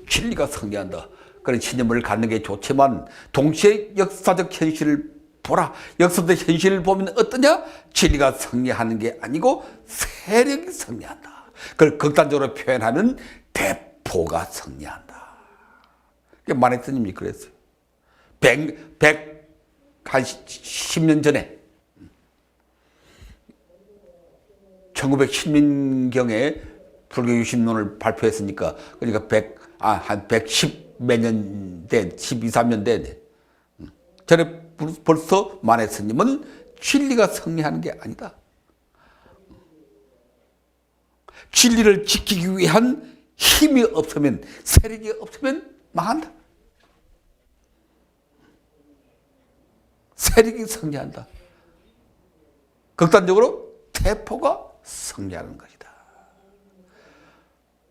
진리가 승리한다. 그런 신념을 갖는 게 좋지만 동시에 역사적 현실을 보라. 역사적 현실을 보면 어떠냐? 진리가 승리하는 게 아니고 세력이 승리한다. 그걸 극단적으로 표현하면 대포가 승리한다. 만해 스님이 그랬어요. 10년 전에 1910년경에 불교 유심론을 발표했으니까 그러니까 한 110 몇 년 된, 12, 13년 된 전에 벌써 만해 스님은 진리가 승리하는 게 아니다. 진리를 지키기 위한 힘이 없으면 세력이 없으면 망한다. 세력이 승리한다. 극단적으로 대포가 승리하는 것이다.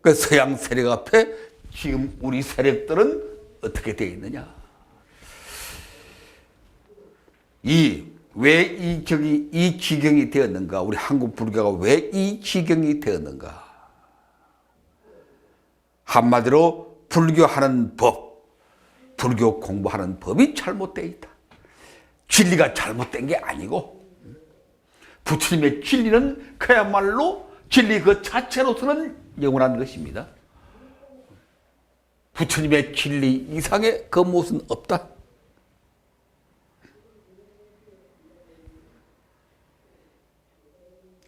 그 서양 세력 앞에 지금 우리 세력들은 어떻게 되어 있느냐? 왜 이 지경이 되었는가? 우리 한국 불교가 왜 이 지경이 되었는가? 한마디로 불교하는 법, 불교 공부하는 법이 잘못되어 있다. 진리가 잘못된 게 아니고 부처님의 진리는 그야말로 진리 그 자체로서는 영원한 것입니다. 부처님의 진리 이상의 그 무엇은 없다.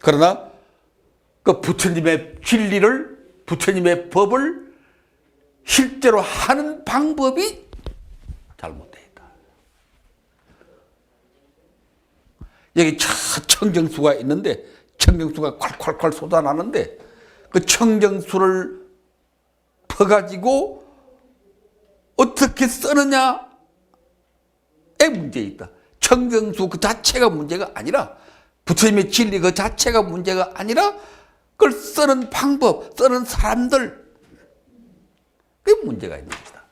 그러나 그 부처님의 진리를 부처님의 법을 실제로 하는 방법이 잘못되어 있다. 여기 청정수가 있는데 청정수가 콸콸콸 쏟아나는데 그 청정수를 퍼가지고 어떻게 쓰느냐에 문제 있다. 청정수 그 자체가 문제가 아니라 부처님의 진리 그 자체가 문제가 아니라 그걸 쓰는 방법, 쓰는 사람들 그게 문제가 있는 것이다.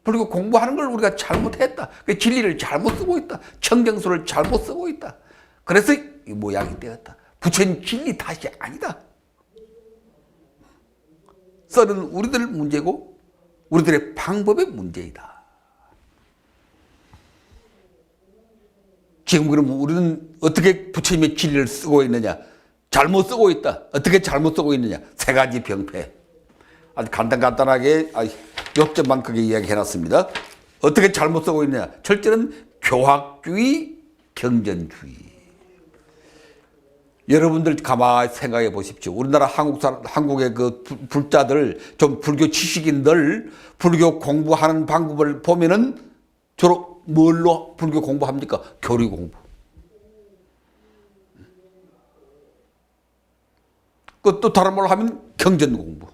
그리고 공부하는 걸 우리가 잘못했다. 그 진리를 잘못 쓰고 있다. 청정수를 잘못 쓰고 있다. 그래서 이 모양이 되었다. 부처님 진리 탓이 아니다. 쓰는 우리들 문제고 우리들의 방법의 문제이다. 지금 그럼 우리는 어떻게 부처님의 진리를 쓰고 있느냐? 잘못 쓰고 있다. 어떻게 잘못 쓰고 있느냐? 세 가지 병폐. 아주 간단하게 요점만 크게 이야기해놨습니다. 어떻게 잘못 쓰고 있느냐? 첫째는 교학주의, 경전주의. 여러분들 가만히 생각해 보십시오. 우리나라 한국의 그 불자들, 좀 불교 지식인들, 불교 공부하는 방법을 보면은 주로 뭘로 불교 공부합니까? 교리 공부. 그 또 다른 말로 하면 경전 공부.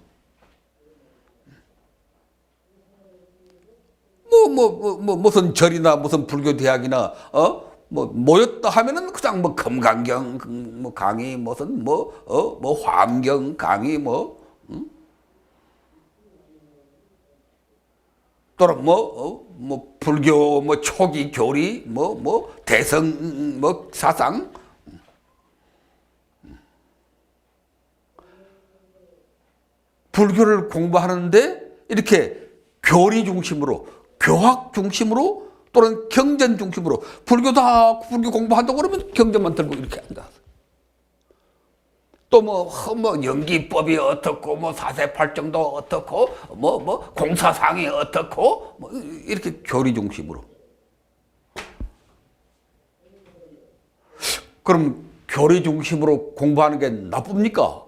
무슨 절이나 무슨 불교 대학이나 모였다 하면은 그냥 금강경 강의 무슨 화엄경 강의 또는 불교 초기 교리 대성 사상 불교를 공부하는데 이렇게 교리 중심으로 교학 중심으로 또는 경전 중심으로 불교 공부한다고 그러면 경전만 들고 이렇게 앉아서 또 연기법이 어떻고 사세팔정도 어떻고 공사상이 어떻고 이렇게 교리 중심으로. 그럼 교리 중심으로 공부하는 게 나쁩니까?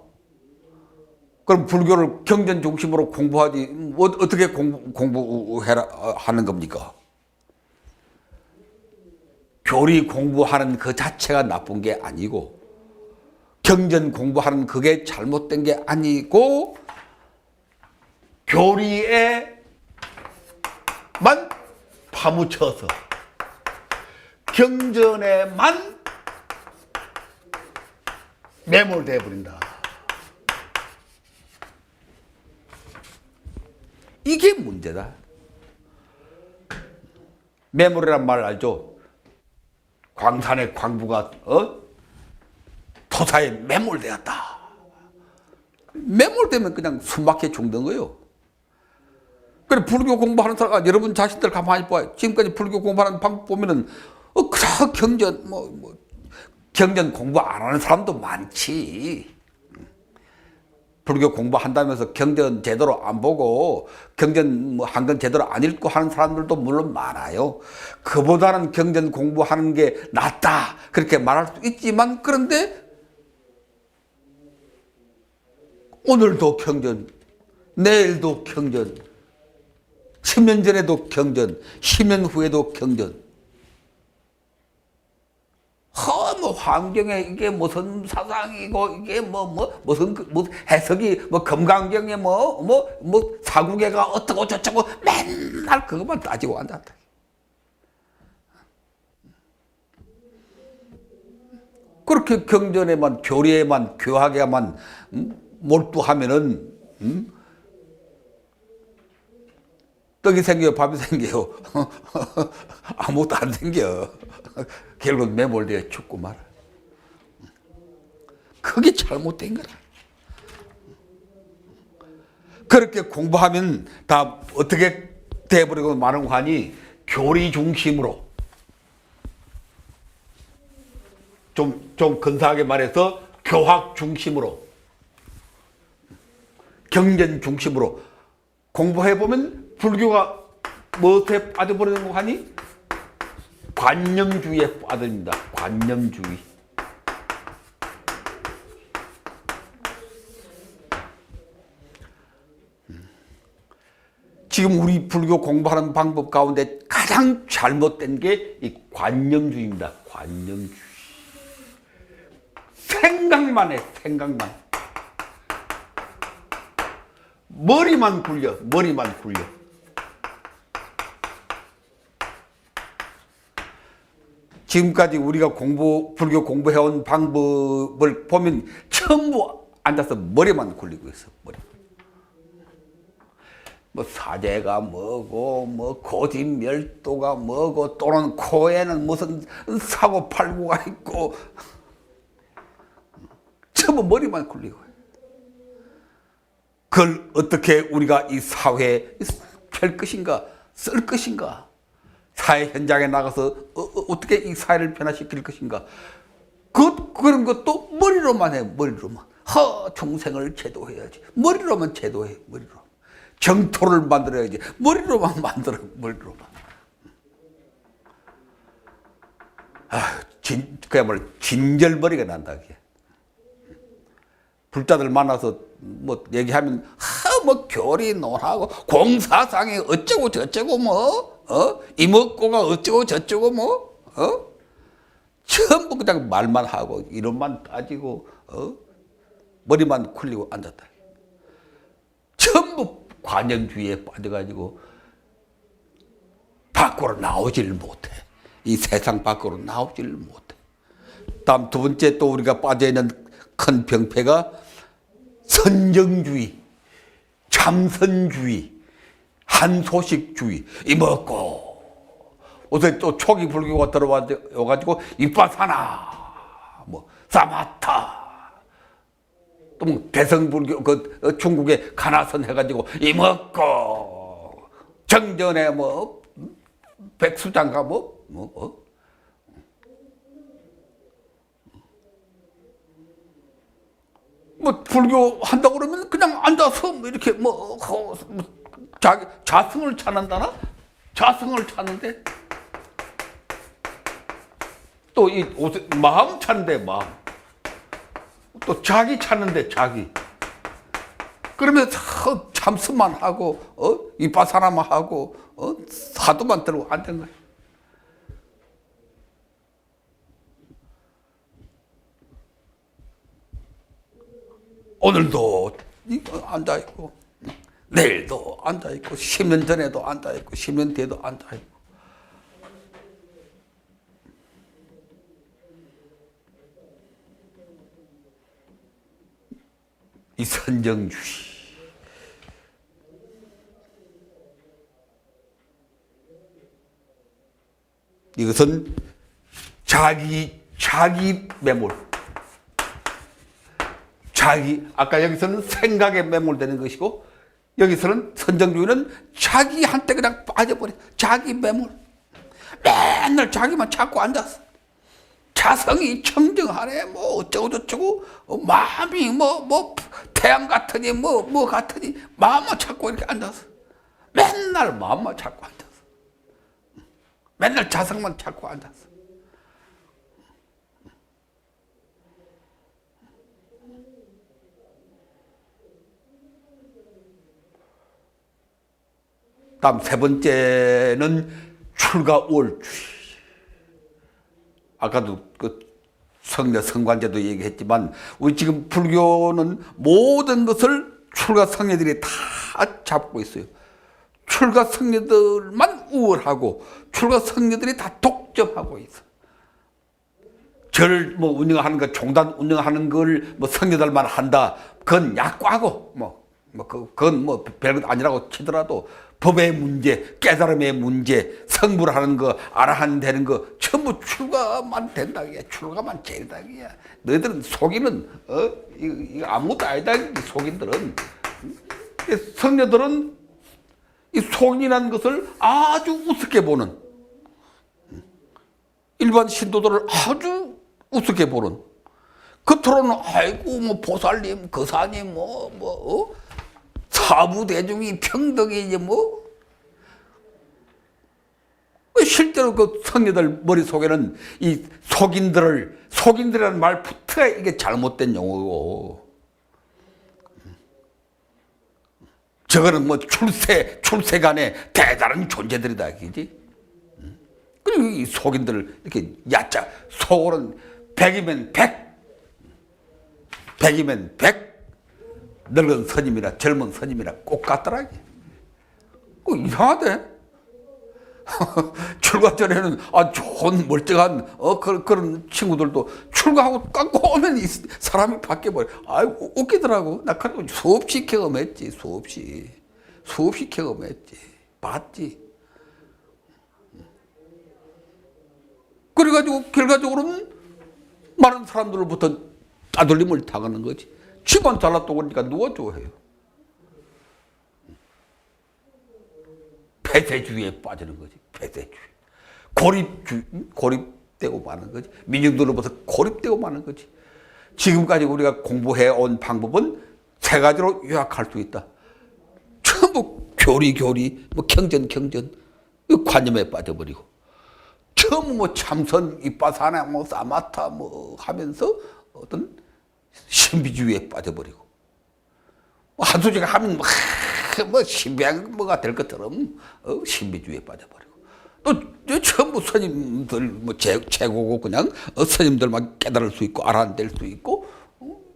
그럼 불교를 경전 중심으로 공부하지 어떻게 공부해라 하는 겁니까? 교리 공부하는 그 자체가 나쁜 게 아니고 경전 공부하는 그게 잘못된 게 아니고 교리에만 파묻혀서 경전에만 매몰돼 버린다. 이게 문제다. 매몰이란 말 알죠? 광산의 광부가 토사에 매몰되었다. 매몰되면 그냥 숨막혀 죽는 거예요. 그래 불교 공부하는 사람 여러분 자신들 가만히 봐요. 지금까지 불교 공부하는 방법 보면은 그냥 경전 공부 안 하는 사람도 많지. 불교 공부한다면서 경전 제대로 안 보고 경전 한 권 제대로 안 읽고 하는 사람들도 물론 많아요. 그보다는 경전 공부하는 게 낫다 그렇게 말할 수 있지만 그런데 오늘도 경전, 내일도 경전, 10년 전에도 경전, 10년 후에도 경전. 화엄경에 이게 무슨 사상이고 이게 무슨 해석이 금강경에 사구계가 어떻고 저쩌고 맨날 그것만 따지고 앉았다. 그렇게 경전에만 교리에만 교학에만 몰두하면은 떡이 생겨요, 밥이 생겨요. 아무것도 안 생겨. 결국 매몰되어 죽고 말아. 그게 잘못된 거라. 그렇게 공부하면 다 어떻게 돼버리고 마는 관이 교리 중심으로 좀 근사하게 말해서 교학 중심으로 경전 중심으로 공부해보면 불교가 무엇에 빠져버리는 거 하니? 관념주의에 빠집니다. 관념주의. 지금 우리 불교 공부하는 방법 가운데 가장 잘못된 게 이 관념주의입니다. 관념주의. 생각만 해, 생각만. 머리만 굴려, 머리만 굴려. 지금까지 우리가 불교 공부해온 방법을 보면 전부 앉아서 머리만 굴리고 있어, 머리. 뭐 사제가 뭐고, 뭐 고집멸도가 뭐고, 또는 코에는 무슨 사고 팔고가 있고, 전부 머리만 굴리고. 그걸 어떻게 우리가 이 사회에 펼 것인가, 쓸 것인가, 사회 현장에 나가서 어떻게 이 사회를 변화시킬 것인가, 그런 것도 머리로만 해, 머리로만. 중생을 제도해야지. 머리로만 제도해, 머리로. 정토를 만들어야지. 머리로만 만들어, 머리로만. 그야말로 진절머리가 난다, 그게. 불자들 만나서 뭐 얘기하면, 뭐 교리 논하고, 공사상에 어쩌고 저쩌고 이먹고가 어쩌고 저쩌고 전부 그냥 말만 하고, 이론만 따지고, 머리만 굴리고 앉았다. 전부 관념주의에 빠져가지고 밖으로 나오질 못해. 이 세상 밖으로 나오질 못해. 다음 두 번째 또 우리가 빠져있는 큰 병폐가 선정주의, 참선주의, 한소식주의. 이먹고 요새 또 초기 불교가 들어와가지고 이빠사나, 뭐 사마타, 또 뭐 대성불교, 중국의 가나선 해가지고 이먹고 정전에 뭐 백수장가 뭐 불교 한다고 그러면 그냥 앉아서 이렇게 자기 자승을 찾는다나? 자승을 찾는데 또 이 마음 찾는데, 마음. 또 자기 찾는데, 자기. 그러면 참선만 하고, 이빠사나만 하고, 사도만 들고 앉은 거야. 오늘도 앉아있고, 내일도 앉아있고, 10년 전에도 앉아있고, 10년 뒤에도 앉아있고. 이 선정주의. 이것은 자기 매몰. 아까 여기서는 생각에 매몰되는 것이고, 여기서는 선정주의는 자기한테 그냥 빠져버려. 자기 매몰. 맨날 자기만 찾고 앉았어. 자성이 청정하네, 뭐 어쩌고저쩌고, 마음이 태양 같으니 뭐 같으니 마음만 찾고 이렇게 앉았어. 맨날 마음만 찾고 앉았어. 맨날 자성만 찾고 앉았어. 다음 세 번째는 출가월주의. 아까도 성녀 성관제도 얘기했지만, 우리 지금 불교는 모든 것을 출가 성녀들이 다 잡고 있어요. 출가 성녀들만 우월하고, 출가 성녀들이 다 독점하고 있어. 절 운영하는 거, 종단 운영하는 걸 성녀들만 한다. 그건 약과고, 그건 별것 아니라고 치더라도, 법의 문제, 깨달음의 문제, 성불하는 거, 아라한 되는 거, 전부 출가만 된다기야. 출가만 제일다기야. 너희들은 속이는, 이거 아무것도 아니다. 속인들은. 성녀들은 이 속인이라는 것을 아주 우습게 보는, 일반 신도들을 아주 우습게 보는, 겉으로는 아이고 보살님, 거사님, 사부대중이 평등이지 실제로 그 성녀들 머릿속에는 이 속인들이라는 말부터가 이게 잘못된 용어고, 저거는 뭐 출세간의 대단한 존재들이다, 그지? 그리고 이 속인들 이렇게 얕자. 속으로는 백이면 백, 백이면 백, 늙은 스님이나 젊은 스님이나 꼭 같더라. 이상하대. 출가 전에는 좋은 멀쩡한 그런 친구들도 출가하고 깎고 오면 이 사람이 바뀌어버려. 웃기더라고. 나 그리고 수없이 경험했지. 수없이 경험했지. 봤지. 그래가지고 결과적으로는 많은 사람들로부터 따돌림을 당하는 거지. 집안 잘났다고 그러니까 누가 좋아해요? 폐쇄주의에 빠지는 거지. 폐쇄주의. 고립되고 마는 거지. 민중들로부터 고립되고 마는 거지. 지금까지 우리가 공부해온 방법은 세 가지로 요약할 수 있다. 전부 교리, 뭐 경전, 관념에 빠져버리고. 전부 뭐 참선, 이빠사나, 뭐 사마타, 뭐 하면서 어떤 신비주의에 빠져버리고. 한수제가 하면 뭐 신비한 뭐가 될 것처럼 신비주의에 빠져버리고. 또 전부 스님들 뭐 최고고 그냥 스님들만 깨달을 수 있고 알아낼 수 있고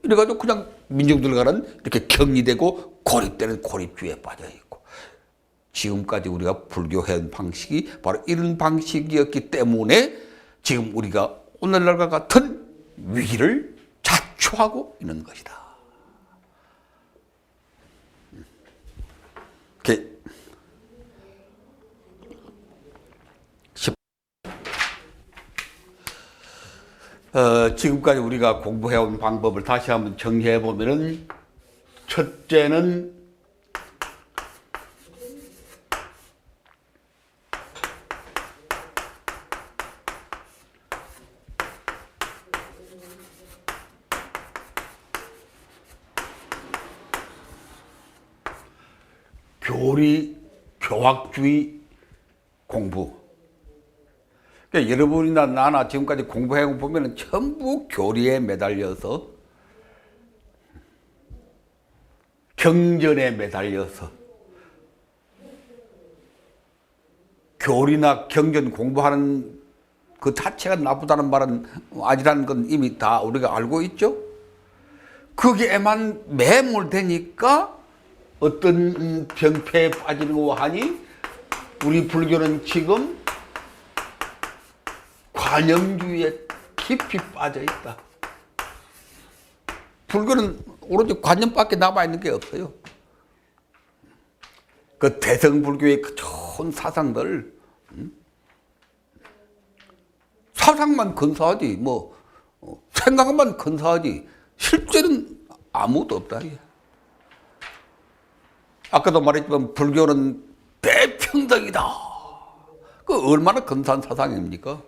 이래가지고 그냥 민중들과는 이렇게 격리되고 고립되는 고립주의에 빠져 있고. 지금까지 우리가 불교해온 방식이 바로 이런 방식이었기 때문에 지금 우리가 오늘날과 같은 위기를 자초하고 있는 것이다. 지금까지 우리가 공부해온 방법을 다시 한번 정리해 보면은, 첫째는 교학주의 공부. 그러니까 여러분이나 나나 지금까지 공부해온 보면은 전부 교리에 매달려서, 경전에 매달려서, 교리나 경전 공부하는 그 자체가 나쁘다는 말은 아니라는 건 이미 다 우리가 알고 있죠. 거기에만 매몰되니까 어떤 병폐에 빠지는 하니 우리 불교는 지금 관념주의에 깊이 빠져 있다. 불교는 오로지 관념밖에 남아있는 게 없어요. 그 대성불교의 그 좋은 사상들, 사상만 근사하지, 뭐, 생각만 근사하지, 실제는 아무것도 없다. 아까도 말했지만 불교는 대평등이다. 그 얼마나 근사한 사상입니까?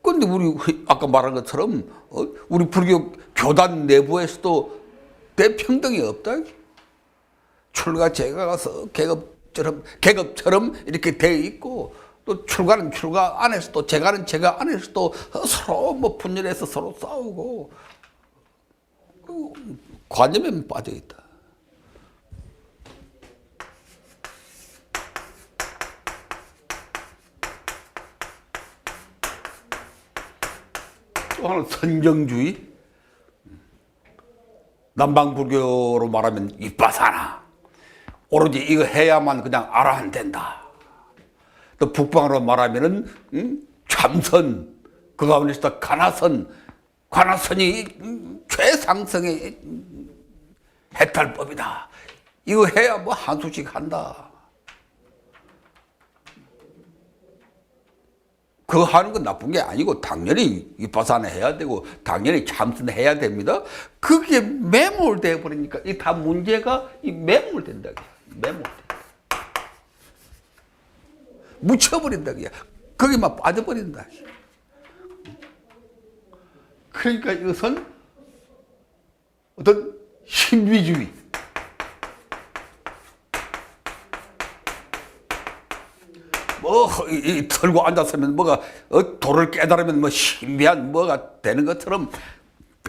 그런데 우리 아까 말한 것처럼 우리 불교 교단 내부에서도 대평등이 없다. 출가 제가가서 계급처럼 이렇게 돼 있고, 또 출가는 출가 안에서도 제가는 제가 안에서도 서로 뭐 분열해서 서로 싸우고 관념에 빠져 있다. 또 하나 선정주의. 남방불교로 말하면 이빠사나. 오로지 이거 해야만 그냥 알아야 된다. 또 북방으로 말하면은 참선, 그 가운데서 관아선이 최상승의 해탈법이다. 이거 해야 뭐 한수씩 한다. 그거 하는 건 나쁜 게 아니고 당연히 이빠사나 해야 되고 당연히 참선해야 됩니다. 그게 매몰돼 버리니까 이 다 문제가 이 매몰된다. 매몰된다. 묻혀버린다. 거기만 빠져버린다. 그러니까 이것은 어떤 신비주의, 뭐 털고 앉았으면 뭐가 도를 깨달으면 뭐 신비한 뭐가 되는 것처럼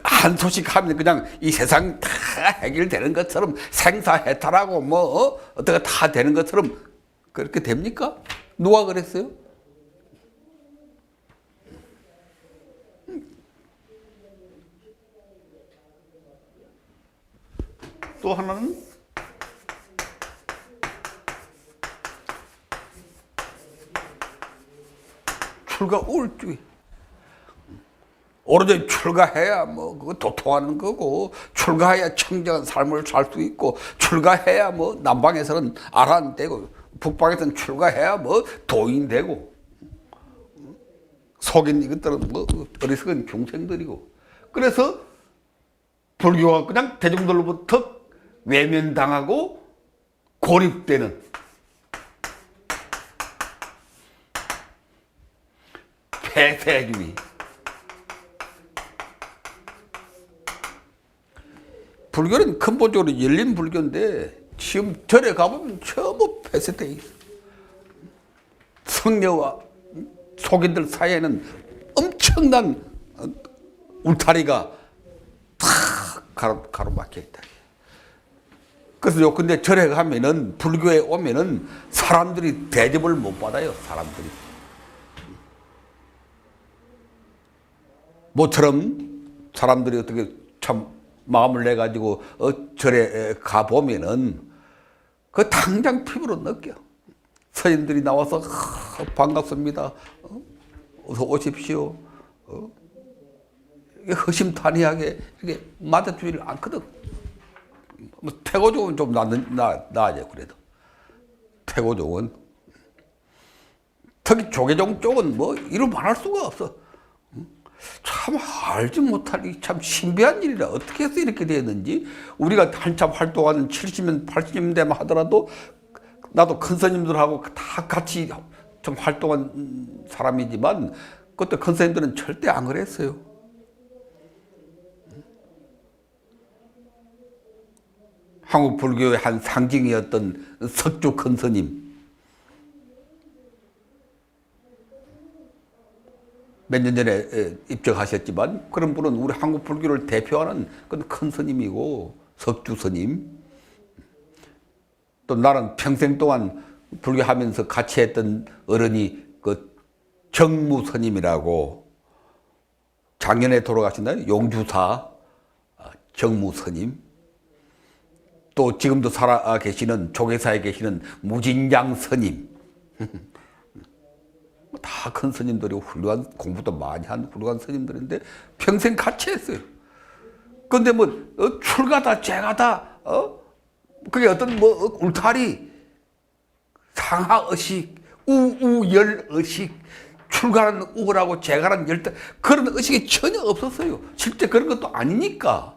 한 소식 하면 그냥 이 세상 다 다 해결되는 것처럼 생사해탈하고 뭐 어떻게 다 되는 것처럼 그렇게 됩니까? 누가 그랬어요? 또 하나는 출가 우울증이. 오로지 출가해야 뭐 그거 도통하는 거고, 출가해야 청정한 삶을 살 수 있고, 출가해야 뭐 남방에서는 아란 되고, 북방에서는 출가해야 뭐 도인 되고, 속인 이것들은 뭐 어리석은 중생들이고. 그래서 불교가 그냥 대중들로부터 외면당하고 고립되는 폐쇄주의. 불교는 근본적으로 열린 불교인데 지금 절에 가보면 전부 폐쇄되어 있어. 성녀와 속인들 사이에는 엄청난 울타리가 다 가로막혀 있다. 그래서 요 근데 절에 가면은 불교에 오면은 사람들이 대접을 못 받아요. 사람들이 모처럼 사람들이 어떻게 참 마음을 내 가지고 절에 가 보면은 그 당장 피부로 느껴. 서인들이 나와서 반갑습니다. 어서 오십시오. 허심탄회하게 이렇게 맞아주지를 않거든. 뭐 태고종은 좀 나아져. 그래도 태고종은 특히 조계종 쪽은 뭐 이루 말할 수가 없어. 참 알지 못할 참 신비한 일이라. 어떻게 해서 이렇게 되었는지. 우리가 한참 활동하는 70년 80년대만 하더라도 나도 큰 스님들하고 다 같이 좀 활동한 사람이지만 그때 큰 스님들은 절대 안 그랬어요. 한국 불교의 한 상징이었던 석주 큰 스님, 몇 년 전에 입적하셨지만 그런 분은 우리 한국 불교를 대표하는 큰 스님이고, 석주 스님. 또 나는 평생 동안 불교하면서 같이 했던 어른이 그 정무 스님이라고, 작년에 돌아가신 용주사 정무 스님. 또 지금도 살아 계시는 조계사에 계시는 무진장 스님. 다 큰 스님들이고 훌륭한 공부도 많이 한 훌륭한 스님들인데 평생 같이 했어요. 근데 뭐 출가다 재가다 그게 어떤 뭐 울타리, 상하의식, 우열의식, 출가는 우라고 재가는 열대, 그런 의식이 전혀 없었어요. 실제 그런 것도 아니니까.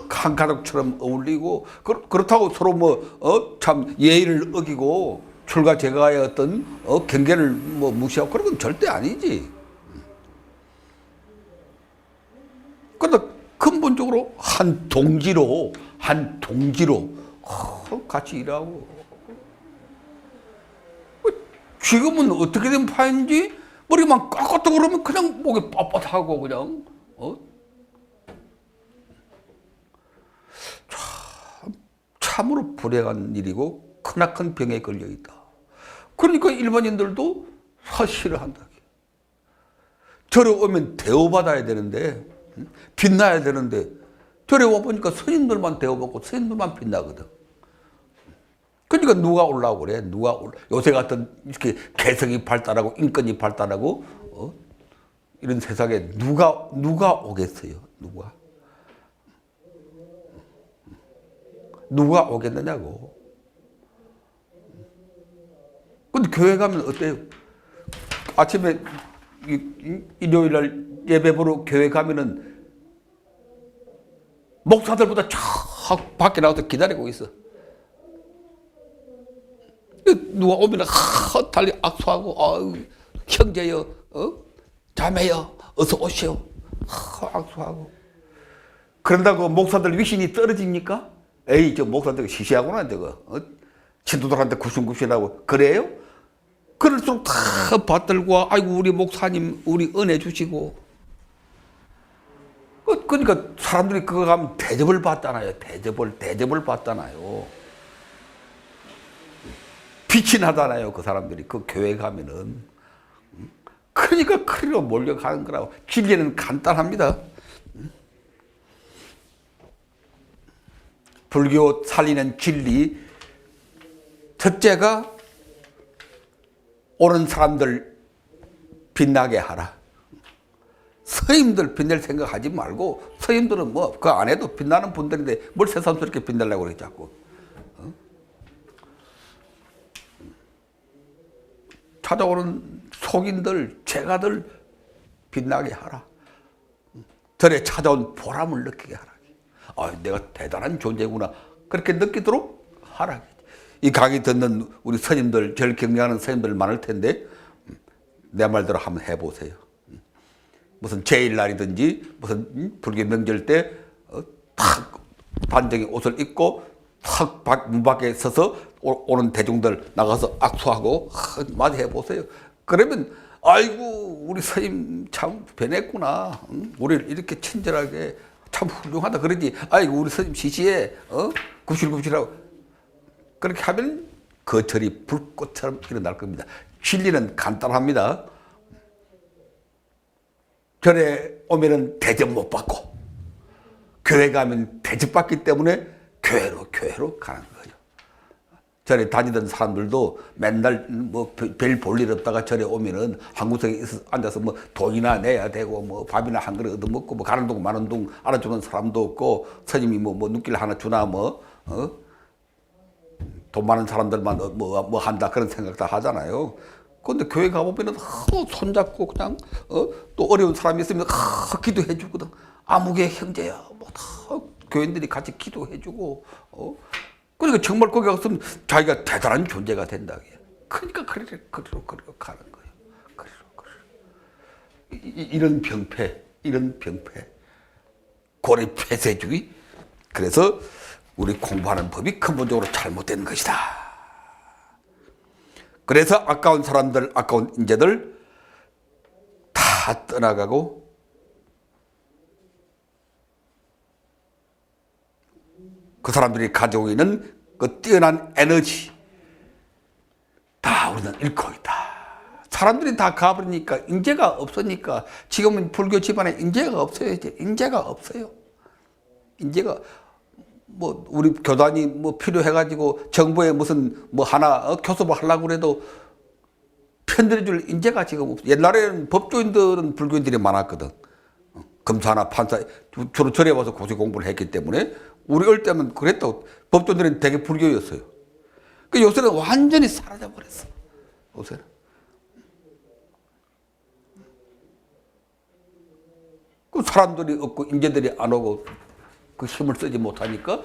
한 가족처럼 어울리고, 그렇다고 서로 뭐 참 예의를 어기고 출가 재가의 어떤 경계를 뭐 무시하고 그런 건 절대 아니지. 그런데 근본적으로 한 동지로 같이 일하고. 지금은 어떻게 된 파인지 머리만 깎았다 그러면 그냥 목이 빳빳하고 그냥 참으로 불행한 일이고 크나큰 병에 걸려 있다. 그러니까 일반인들도 사실을 한다. 절에 오면 대우받아야 되는데, 빛나야 되는데, 절에 와보니까 스님들만 대우받고 스님들만 빛나거든. 그러니까 누가 올라오고 그래? 요새 같은 이렇게 개성이 발달하고 인권이 발달하고 이런 세상에 누가 오겠어요? 누가 오겠느냐고. 근데 교회 가면 어때요? 아침에 일요일 날 예배 보러 교회 가면은 목사들보다 쫙 밖에 나와서 기다리고 있어. 누가 오면 달리 악수하고, 형제여, 자매여, 어서 오시오. 악수하고. 그런다고 목사들 위신이 떨어집니까? 에이, 저 목사들 시시하구나, 저거. 신도들한테 구신구신하고. 그래요? 그럴수록 다 받들고, 아이고, 우리 목사님, 우리 은혜 주시고. 그러니까 사람들이 그거 가면 대접을 받잖아요. 대접을 받잖아요. 빛이 나잖아요. 그 사람들이 그 교회 가면은. 그러니까 그리로 몰려가는 거라고. 진리는 간단합니다. 불교 살리는 진리, 첫째가 오는 사람들 빛나게 하라. 스님들 빛낼 생각하지 말고, 스님들은 뭐 그 안에도 빛나는 분들인데 뭘 새삼스럽게 빛내려고 그래 자꾸. 찾아오는 속인들, 제가들 빛나게 하라. 절에 찾아온 보람을 느끼게 하라. 아, 내가 대단한 존재구나. 그렇게 느끼도록 하라. 이 강의 듣는 우리 스님들, 절 경외하는 스님들 많을 텐데, 내 말대로 한번 해보세요. 무슨 제일날이든지, 무슨 불교 명절 때, 탁 단정히 옷을 입고, 탁 문 밖에 서서 오는 대중들 나가서 악수하고, 맞이해보세요. 그러면, 아이고, 우리 스님 참 변했구나. 우리를 이렇게 친절하게 참 훌륭하다. 그러지. 아이고, 우리 스님 시시해. 굽실굽실하고. 그렇게 하면 그 절이 불꽃처럼 일어날 겁니다. 진리는 간단합니다. 절에 오면은 대접 못 받고, 교회 가면 대접받기 때문에 교회로 가는 거예요. 절에 다니던 사람들도 맨날 뭐 별 볼 일 없다가 절에 오면은 한 구석에 앉아서 뭐 돈이나 내야 되고, 뭐 밥이나 한 그릇 얻어먹고, 뭐 가는 동 마는 동 알아주는 사람도 없고, 스님이 뭐 눈길 하나 주나 돈 많은 사람들만 뭐 한다 그런 생각 다 하잖아요. 그런데 교회 가보면은 손잡고 그냥 또 어려운 사람이 있으면 기도해 주거든. 아무개 형제야 뭐 다 교인들이 같이 기도해 주고 그러니까 정말 거기 갔으면 자기가 대단한 존재가 된다. 그러니까 그리로 가는 거예요. 이런 병폐 고리 폐쇄주의. 그래서 우리 공부하는 법이 근본적으로 잘못된 것이다. 그래서 아까운 사람들, 아까운 인재들 다 떠나가고 그 사람들이 가지고 있는 그 뛰어난 에너지 다 우리는 잃고 있다. 사람들이 다 가버리니까 인재가 없으니까 지금은 불교 집안에 인재가 없어요. 이제 인재가 없어요. 인재가 뭐 우리 교단이 뭐 필요해가지고 정부에 무슨 뭐 하나 교섭을 하려고 해도 편들어줄 인재가 지금 없어. 옛날에는 법조인들은 불교인들이 많았거든. 검사나 판사 주로 절에 와서 고시 공부를 했기 때문에 우리 어릴 때는 그랬다고. 법조인들은 되게 불교였어요. 그 요새는 완전히 사라져 버렸어. 요새는. 그 사람들이 없고 인재들이 안 오고 그 힘을 쓰지 못하니까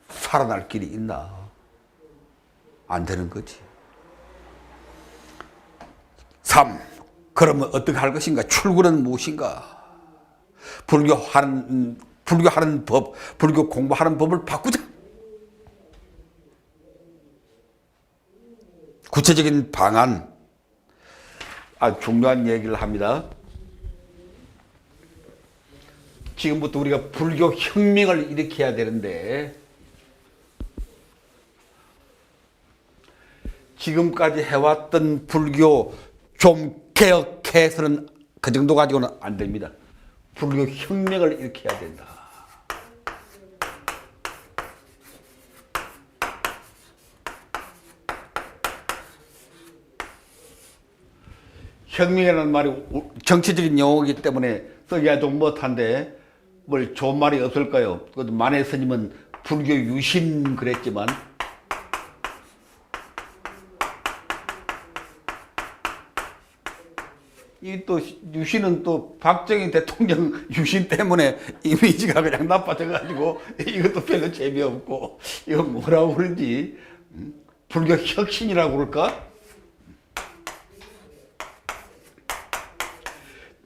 살아날 길이 있나? 안 되는 거지. 3. 그러면 어떻게 할 것인가? 출구는 무엇인가? 불교하는 법, 불교 공부하는 법을 바꾸자. 구체적인 방안. 중요한 얘기를 합니다. 지금부터 우리가 불교 혁명을 일으켜야 되는데 지금까지 해왔던 불교 좀 개혁해서는 그 정도 가지고는 안 됩니다. 불교 혁명을 일으켜야 된다. 혁명이라는 말이 정치적인 용어이기 때문에 쓰기가 좀 못한데 뭘 좋은 말이 없을까요? 만해 스님은 불교 유신 그랬지만 이 또 유신은 또 박정희 대통령 유신 때문에 이미지가 그냥 나빠져가지고 이것도 별로 재미없고 이거 뭐라고 그러지? 불교 혁신이라고 그럴까?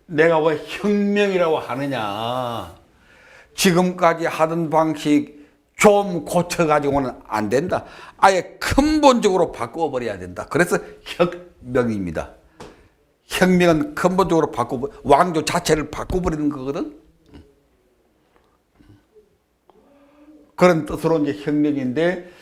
내가 왜 혁명이라고 하느냐? 지금까지 하던 방식 좀 고쳐가지고는 안 된다. 아예 근본적으로 바꿔버려야 된다. 그래서 혁명입니다. 혁명은 근본적으로 왕조 자체를 바꿔버리는 거거든. 그런 뜻으로 이제 혁명인데,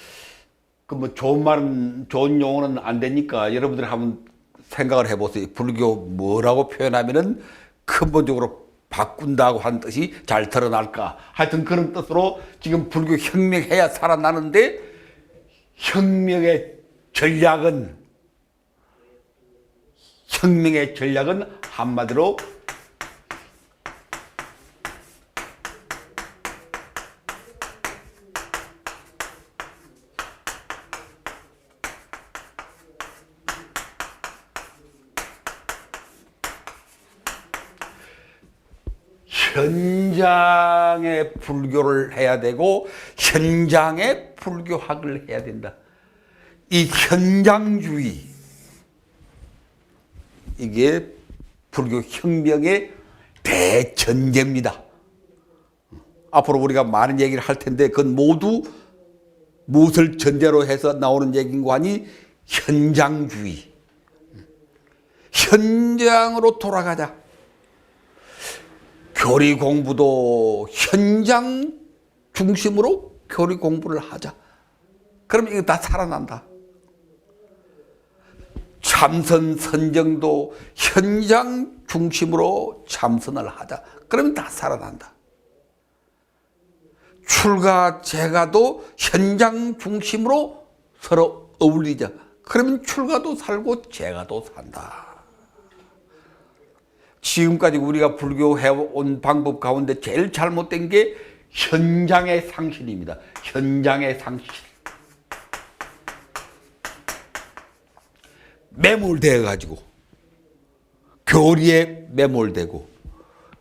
그 뭐 좋은 말은, 좋은 용어는 안 되니까 여러분들이 한번 생각을 해보세요. 불교 뭐라고 표현하면은 근본적으로 바꾼다고 하는 뜻이 잘 드러날까. 하여튼 그런 뜻으로 지금 불교 혁명해야 살아나는데, 혁명의 전략은 한마디로 현장의 불교를 해야 되고 현장의 불교학을 해야 된다. 이 현장주의, 이게 불교 혁명의 대전제입니다. 앞으로 우리가 많은 얘기를 할 텐데 그건 모두 무엇을 전제로 해서 나오는 얘기인고 하니 현장주의. 현장으로 돌아가자. 교리 공부도 현장 중심으로 교리 공부를 하자. 그러면 이거 다 살아난다. 참선 선정도 현장 중심으로 참선을 하자. 그러면 다 살아난다. 출가 재가도 현장 중심으로 서로 어울리자. 그러면 출가도 살고 재가도 산다. 지금까지 우리가 불교해온 방법 가운데 제일 잘못된 게 현장의 상실입니다. 현장의 상실. 매몰되어 가지고 교리에 매몰되고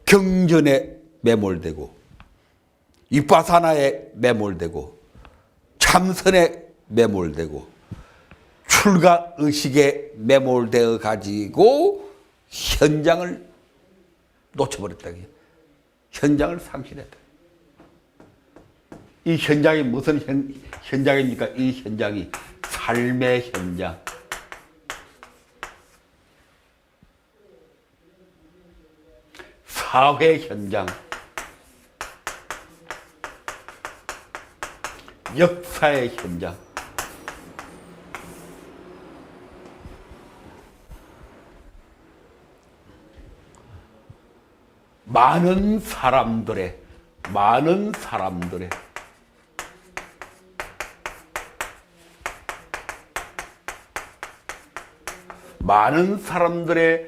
경전에 매몰되고 위파사나에 매몰되고 참선에 매몰되고 출가 의식에 매몰되어 가지고 현장을 놓쳐버렸다. 현장을 상실했다. 이 현장이 무슨 현장입니까? 이 현장이 삶의 현장. 사회 현장. 역사의 현장. 많은 사람들의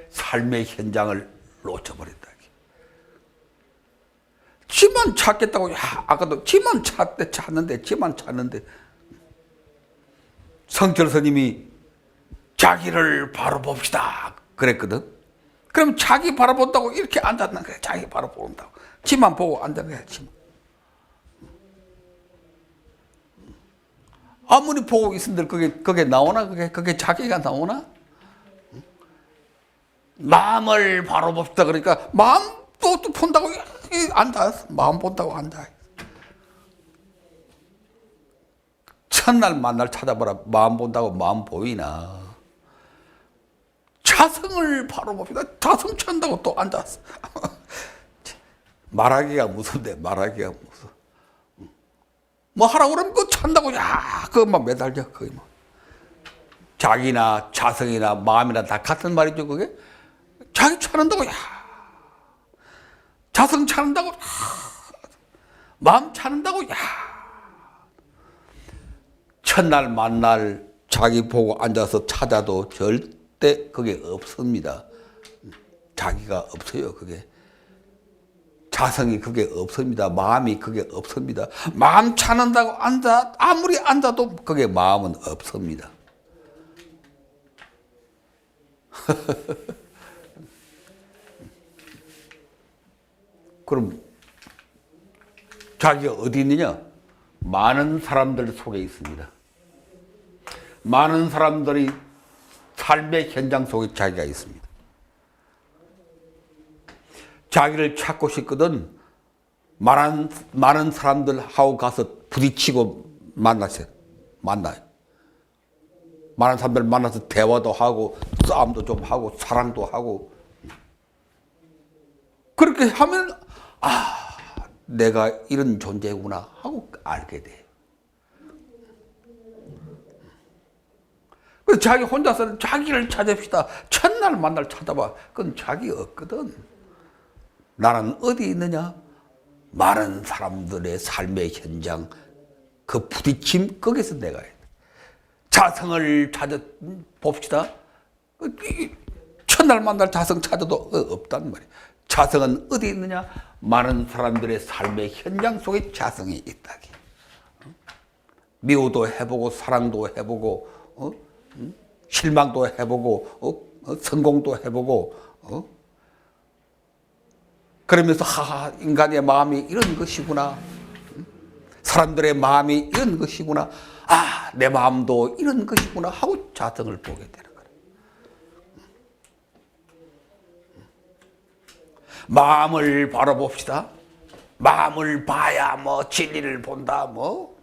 삶의 현장을 놓쳐버린다. 지만 찾겠다고, 아까도 지만 찾는데. 성철 스님이 자기를 바로 봅시다. 그랬거든. 그럼 자기 바로 본다고 이렇게 앉았는 거야. 자기 바로 본다고. 지만 보고 앉은 거야, 지만. 아무리 보고 있은들 그게 나오나? 그게 자기가 나오나? 마음을 바로 봅시다. 그러니까 마음도 또 본다고 앉아. 마음 본다고 앉아. 첫날 만날 찾아보라. 마음 본다고 마음 보이나? 자성을 바로 봅시다. 자성 찬다고 또 앉았어. 말하기가 무서운데, 말하기가 무서워. 뭐 하라고 그러면 그거 찬다고, 그것만 매달려. 거의 뭐. 자기나 자성이나 마음이나 다 같은 말이죠, 그게. 자기 찾는다고, 자성 찾는다고, 마음 찾는다고, 첫날 만날 자기 보고 앉아서 찾아도 절대 그게 없습니다. 자기가 없어요, 그게. 자성이 그게 없습니다. 마음이 그게 없습니다. 마음 찾는다고 아무리 앉아도 그게 마음은 없습니다. 그럼 자기가 어디 있느냐? 많은 사람들 속에 있습니다. 많은 사람들이 삶의 현장 속에 자기가 있습니다. 자기를 찾고 싶거든 많은 사람들하고 가서 부딪히고 만나요. 많은 사람들 만나서 대화도 하고 싸움도 좀 하고 사랑도 하고 그렇게 하면 내가 이런 존재구나 하고 알게 돼. 그래서 자기 혼자서는 자기를 찾읍시다. 첫날 만날 찾아봐. 그건 자기 없거든. 나는 어디 있느냐? 많은 사람들의 삶의 현장, 그 부딪힘, 거기서 내가 있다. 자성을 찾아 봅시다. 첫날 만날 자성 찾아도 없단 말이야. 자성은 어디 있느냐? 많은 사람들의 삶의 현장 속에 자성이 있다. 미워도 해보고 사랑도 해보고 실망도 해보고 성공도 해보고 그러면서 하하, 인간의 마음이 이런 것이구나. 사람들의 마음이 이런 것이구나. 아, 내 마음도 이런 것이구나 하고 자성을 보게 되는 거예요. 마음을 바라봅시다. 마음을 봐야 뭐 진리를 본다 뭐.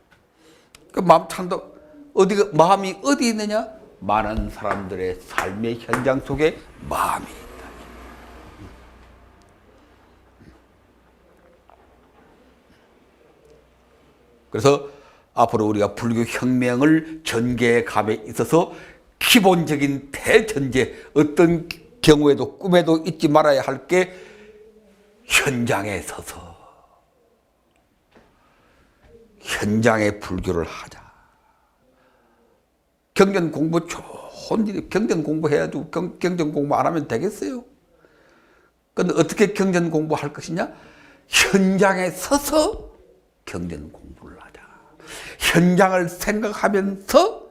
그 마음 참도 어디가 마음이 어디 있느냐? 많은 사람들의 삶의 현장 속에 마음이 있다. 그래서 앞으로 우리가 불교 혁명을 전개해 감에 있어서 기본적인 대전제, 어떤 경우에도 꿈에도 잊지 말아야 할 게 현장에 서서 현장의 불교를 하자. 경전 공부 좋은 일이, 경전 공부해야죠. 경전 공부 안 하면 되겠어요? 근데 어떻게 경전 공부할 것이냐? 현장에 서서 경전 공부를 하자. 현장을 생각하면서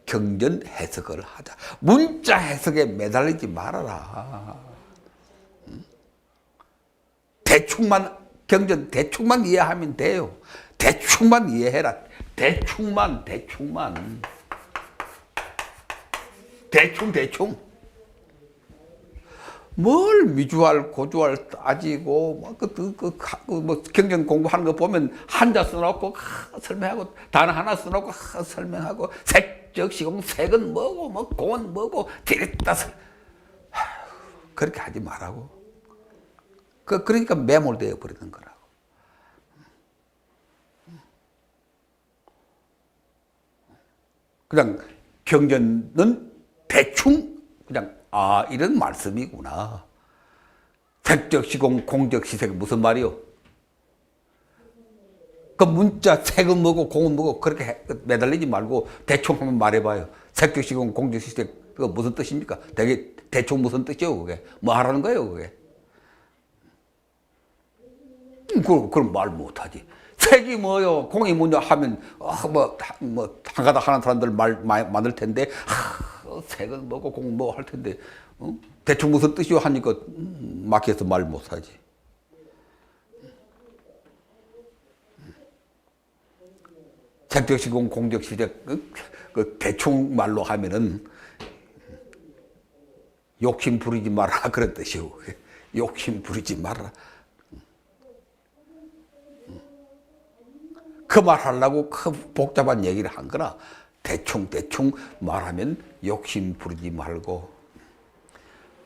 경전 해석을 하자. 문자 해석에 매달리지 말아라. 대충만, 경전 대충만 이해하면 돼요. 대충만 이해해라. 대충만. 대충. 뭘 미주알, 고주알 따지고, 뭐 경전 공부하는 거 보면 한자 써놓고 설명하고, 단어 하나 써놓고 설명하고, 색적 시공, 색은 뭐고, 뭐 공은 뭐고, 디랬다 그렇게 하지 말라고. 그러니까 매몰되어 버리는 거라고. 그냥 경전은 대충 그냥 이런 말씀이구나. 색적시공 공적시색 무슨 말이요? 그 문자 색은 뭐고 공은 뭐고 그렇게 매달리지 말고 대충 한번 말해봐요. 색적시공 공적시색 그거 무슨 뜻입니까? 대충 무슨 뜻이요 그게? 뭐 하라는 거예요 그게? 그걸 말 못하지. 색이 뭐요, 공이 뭐냐 하면 한가닥 하는 사람들 말 많을 텐데 색은 뭐고 공은 뭐 할 텐데 대충 무슨 뜻이요 하니까 막혀서 말 못하지. 색적시공 공적시색 그 대충 말로 하면은 욕심 부리지 마라 그런 뜻이요. 욕심 부리지 마라. 그 말 하려고 그 복잡한 얘기를 한 거나 대충 말하면 욕심 부리지 말고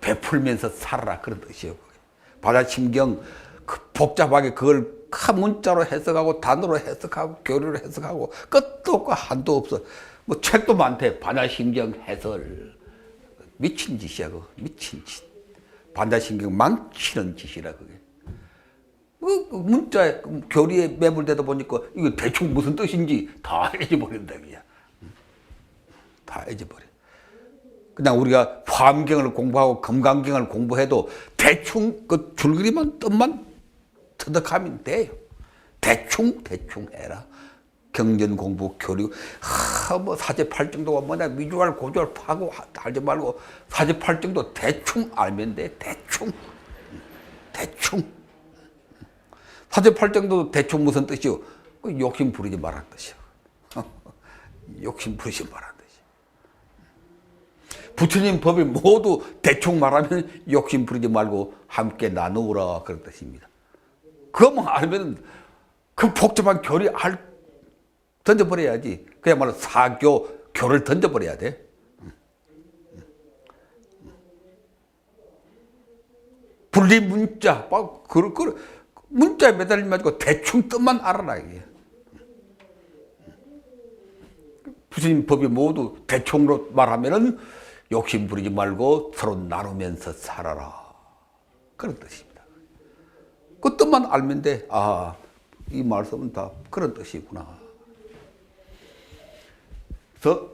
베풀면서 살아라 그런 뜻이에요. 바다심경 그 복잡하게 그걸 큰 문자로 해석하고 단어로 해석하고 교리로 해석하고 끝도 없고 한도 없어. 뭐 책도 많대. 바다심경 해설 미친 짓이야 그거. 미친 짓. 바다심경 망치는 짓이라 그게. 문자에 교리에 매몰되다 보니까 이거 대충 무슨 뜻인지 다 잊어버린다 그냥. 다 잊어버려. 그냥 우리가 화엄경을 공부하고 금강경을 공부해도 대충 그 줄거리만 뜻만 터득하면 돼요. 대충 해라. 경전 공부 교류 뭐 사제팔정도가 뭐냐 미주알 고주알 파고 알지 말고 사제팔정도 대충 알면 돼. 대충. 사제팔정도 대충 무슨 뜻이요? 욕심 부리지 말라는 뜻이요. 욕심 부리지 말라는 뜻이요. 부처님 법이 모두 대충 말하면 욕심 부리지 말고 함께 나누라 그런 뜻입니다. 그것만 알면 그 복잡한 교리 던져버려야지. 그야말로 교를 던져버려야 돼. 분리문자 문자에 매달리지 말고 대충 뜻만 알아라 이게. 부처님 법이 모두 대충으로 말하면은 욕심 부리지 말고 서로 나누면서 살아라. 그런 뜻입니다. 그 뜻만 알면 돼. 아, 이 말씀은 다 그런 뜻이구나. 그래서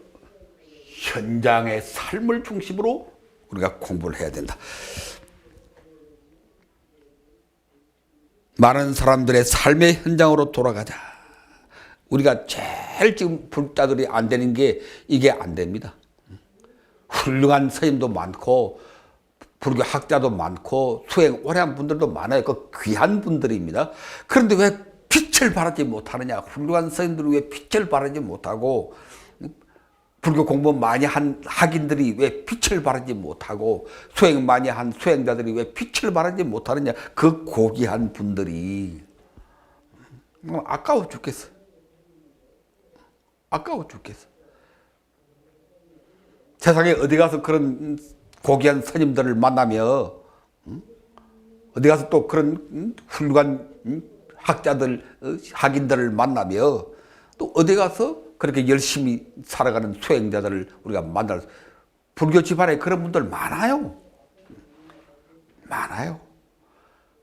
현장의 삶을 중심으로 우리가 공부를 해야 된다. 많은 사람들의 삶의 현장으로 돌아가자. 우리가 제일 지금 불자들이 안 되는 게 이게 안 됩니다. 훌륭한 스님도 많고 불교 학자도 많고 수행 오래 한 분들도 많아요. 그 귀한 분들입니다. 그런데 왜 빛을 발하지 못하느냐? 훌륭한 스님들은 왜 빛을 발하지 못하고 불교 공부 많이 한 학인들이 왜 빛을 발하지 못하고 수행 많이 한 수행자들이 왜 빛을 발하지 못하느냐? 그 고귀한 분들이 아까워 죽겠어. 아까워 죽겠어. 세상에 어디 가서 그런 고귀한 스님들을 만나며 어디 가서 또 그런 훌륭한 학자들, 학인들을 만나며 또 어디 가서 그렇게 열심히 살아가는 수행자들을 우리가 만날 수, 불교 집안에 그런 분들 많아요. 많아요.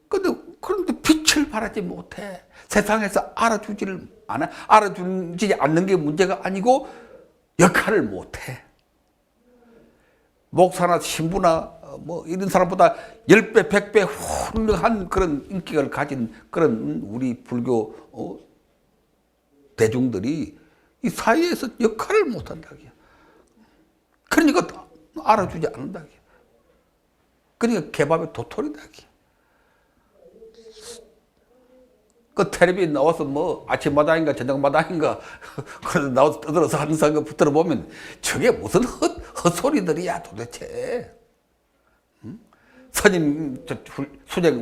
그런데 빛을 발하지 못해. 세상에서 알아주지 않는 게 문제가 아니고 역할을 못해. 목사나 신부나 뭐 이런 사람보다 10배, 100배 훌륭한 그런 인격을 가진 그런 우리 불교 대중들이 이 사회에서 역할을 못한다기야. 그러니까 알아주지 않는다기야. 그러니까 개밥의 도토리다기야. 그 텔레비에 나와서 뭐 아침마당인가 저녁마당인가 그래서 나와서 떠들어서 하는 사람 붙들어 보면 저게 무슨 헛소리들이야 도대체. 스님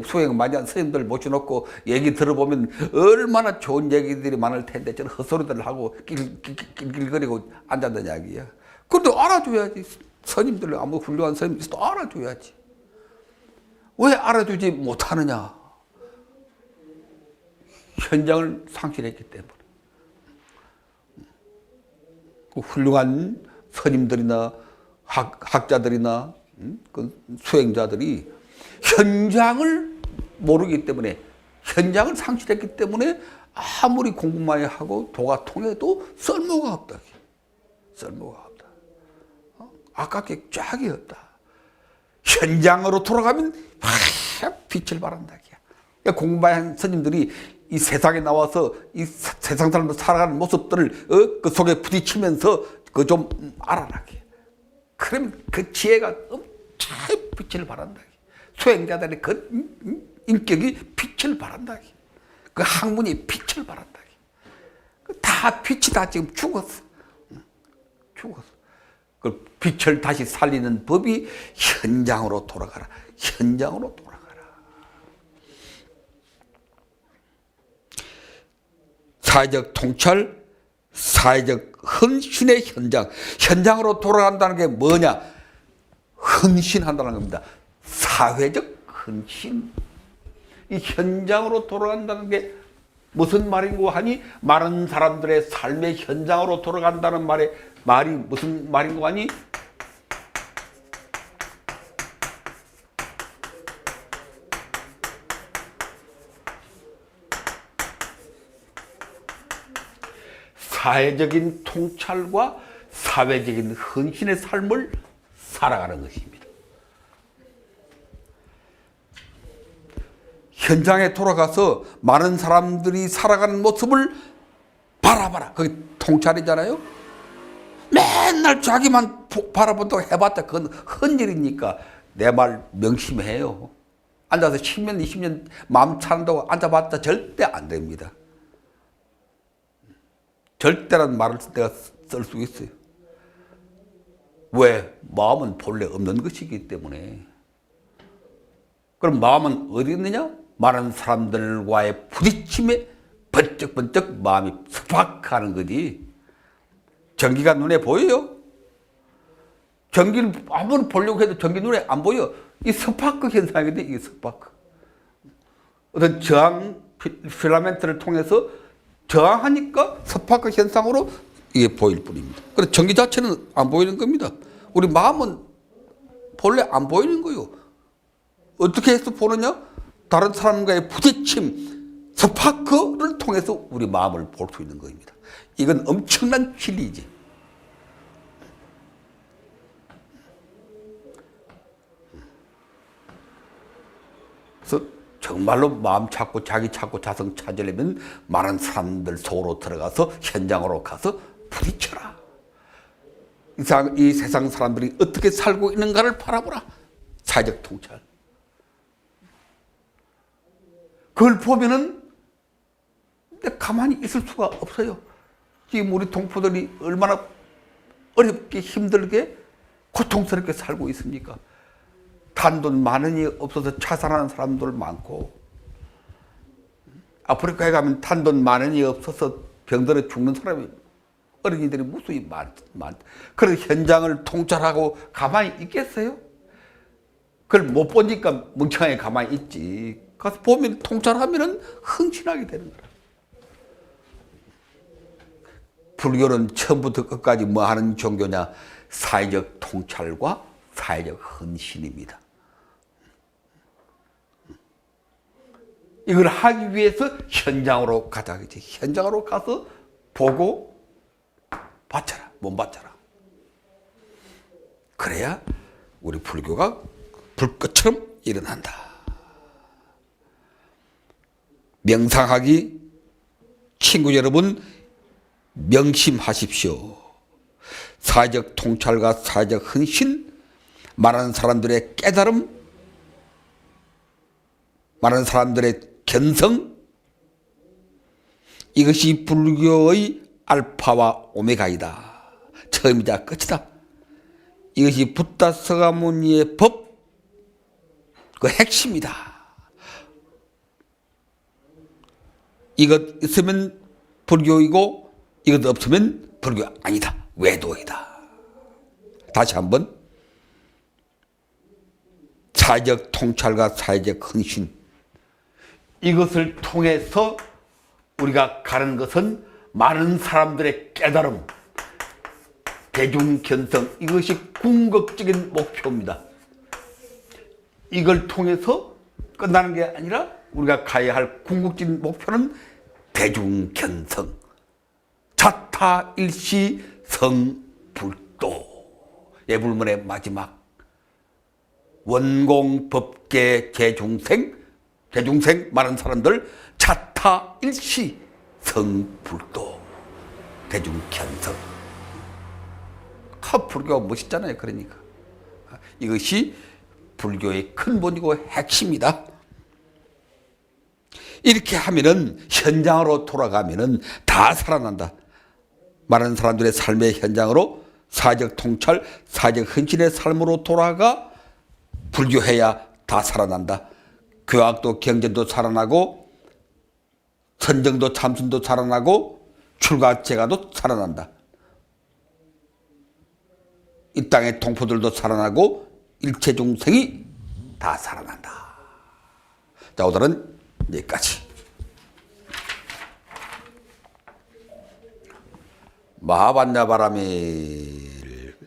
수행 많이 한 스님들 모셔놓고 얘기 들어보면 얼마나 좋은 얘기들이 많을 텐데 저는 헛소리들을 하고 길길거리고 앉았던 이야기야. 그런데 알아줘야지. 스님들 아무 훌륭한 스님 있어도 알아줘야지. 왜 알아주지 못하느냐? 현장을 상실했기 때문에. 훌륭한 스님들이나 학자들이나 그 수행자들이 현장을 모르기 때문에, 현장을 상실했기 때문에 아무리 공부 많이 하고 도가 통해도 쓸모가 없다. 쓸모가 없다. 아깝게 쫙이 없다. 현장으로 돌아가면 빛을 발한다. 그러니까 공부 많이 한 스님들이 이 세상에 나와서 이 세상 사람들 살아가는 모습들을 그 속에 부딪히면서 그 좀 알아라. 그러면 그 지혜가 엄청 빛을 발한다. 수행자들의 그 인격이 빛을 발한다. 그 학문이 빛을 발한다. 다 빛이 다 지금 죽었어. 죽었어. 그 빛을 다시 살리는 법이 현장으로 돌아가라. 현장으로 돌아가라. 사회적 통찰, 사회적 헌신의 현장. 현장으로 돌아간다는 게 뭐냐? 헌신한다는 겁니다. 사회적 헌신. 이 현장으로 돌아간다는 게 무슨 말인고 하니, 많은 사람들의 삶의 현장으로 돌아간다는 말이 무슨 말인고 하니, 사회적인 통찰과 사회적인 헌신의 삶을 살아가는 것입니다. 현장에 돌아가서 많은 사람들이 살아가는 모습을 바라봐라. 그게 통찰이잖아요. 맨날 자기만 바라본다고 해봤자 그건 헛일이니까 내 말 명심해요. 앉아서 10년, 20년 마음 찾는다고 앉아봤자 절대 안 됩니다. 절대라는 말을 내가 쓸 수 있어요. 왜? 마음은 본래 없는 것이기 때문에. 그럼 마음은 어디 있느냐? 많은 사람들과의 부딪힘에 번쩍번쩍 마음이 습박하는 거지. 전기가 눈에 보여요? 전기를 아무리 보려고 해도 전기 눈에 안 보여. 이 스파크 현상인데, 이게 스파크. 어떤 저항 필라멘트를 통해서 저항하니까 스파크 현상으로 이게 보일 뿐입니다. 그래서 전기 자체는 안 보이는 겁니다. 우리 마음은 본래 안 보이는 거요. 어떻게 해서 보느냐? 다른 사람과의 부딪힘, 스파크를 통해서 우리 마음을 볼 수 있는 겁니다. 이건 엄청난 진리지. 그래서 정말로 마음 찾고 자기 찾고 자성 찾으려면 많은 사람들 속으로 들어가서 현장으로 가서 부딪혀라. 이 세상 사람들이 어떻게 살고 있는가를 바라보라. 사회적 통찰. 그걸 보면은 가만히 있을 수가 없어요. 지금 우리 동포들이 얼마나 어렵게 힘들게 고통스럽게 살고 있습니까? 단돈 10,000원이 없어서 자살하는 사람들 많고, 아프리카에 가면 단돈 10,000원이 없어서 병들어 죽는 사람이 어린이들이 무수히 많다. 그런 현장을 통찰하고 가만히 있겠어요? 그걸 못 보니까 멍청하게 가만히 있지. 가서 보면 통찰하면은 흥신하게 되는 거라. 불교는 처음부터 끝까지 뭐 하는 종교냐? 사회적 통찰과 사회적 헌신입니다. 이걸 하기 위해서 현장으로 가자겠지. 현장으로 가서 보고 바쳐라. 몸 바쳐라. 그래야 우리 불교가 불꽃처럼 일어난다. 명상하기 친구 여러분 명심하십시오. 사회적 통찰과 사회적 헌신, 많은 사람들의 깨달음, 많은 사람들의 견성, 이것이 불교의 알파와 오메가이다. 처음이자 끝이다. 이것이 붓다 서가모니의 법, 그 핵심이다. 이것 있으면 불교이고 이것 없으면 불교 아니다. 외도이다. 다시 한번 사회적 통찰과 사회적 헌신, 이것을 통해서 우리가 가는 것은 많은 사람들의 깨달음, 대중견성, 이것이 궁극적인 목표입니다. 이걸 통해서 끝나는 게 아니라 우리가 가야 할 궁극적인 목표는 대중견성, 자타일시 성불도. 예불문의 마지막 원공법계 재중생, 많은 사람들 자타일시 성불도, 대중견성. 불교가 멋있잖아요. 그러니까 이것이 불교의 근본이고 핵심이다. 이렇게 하면은, 현장으로 돌아가면은 다 살아난다. 많은 사람들의 삶의 현장으로 사회적 통찰, 사회적 헌신의 삶으로 돌아가 불교해야 다 살아난다. 교학도 경전도 살아나고, 선정도 참선도 살아나고, 출가제가도 살아난다. 이 땅의 동포들도 살아나고 일체 중생이 다 살아난다. 자, 오늘은 여기까지. 마하반야바람이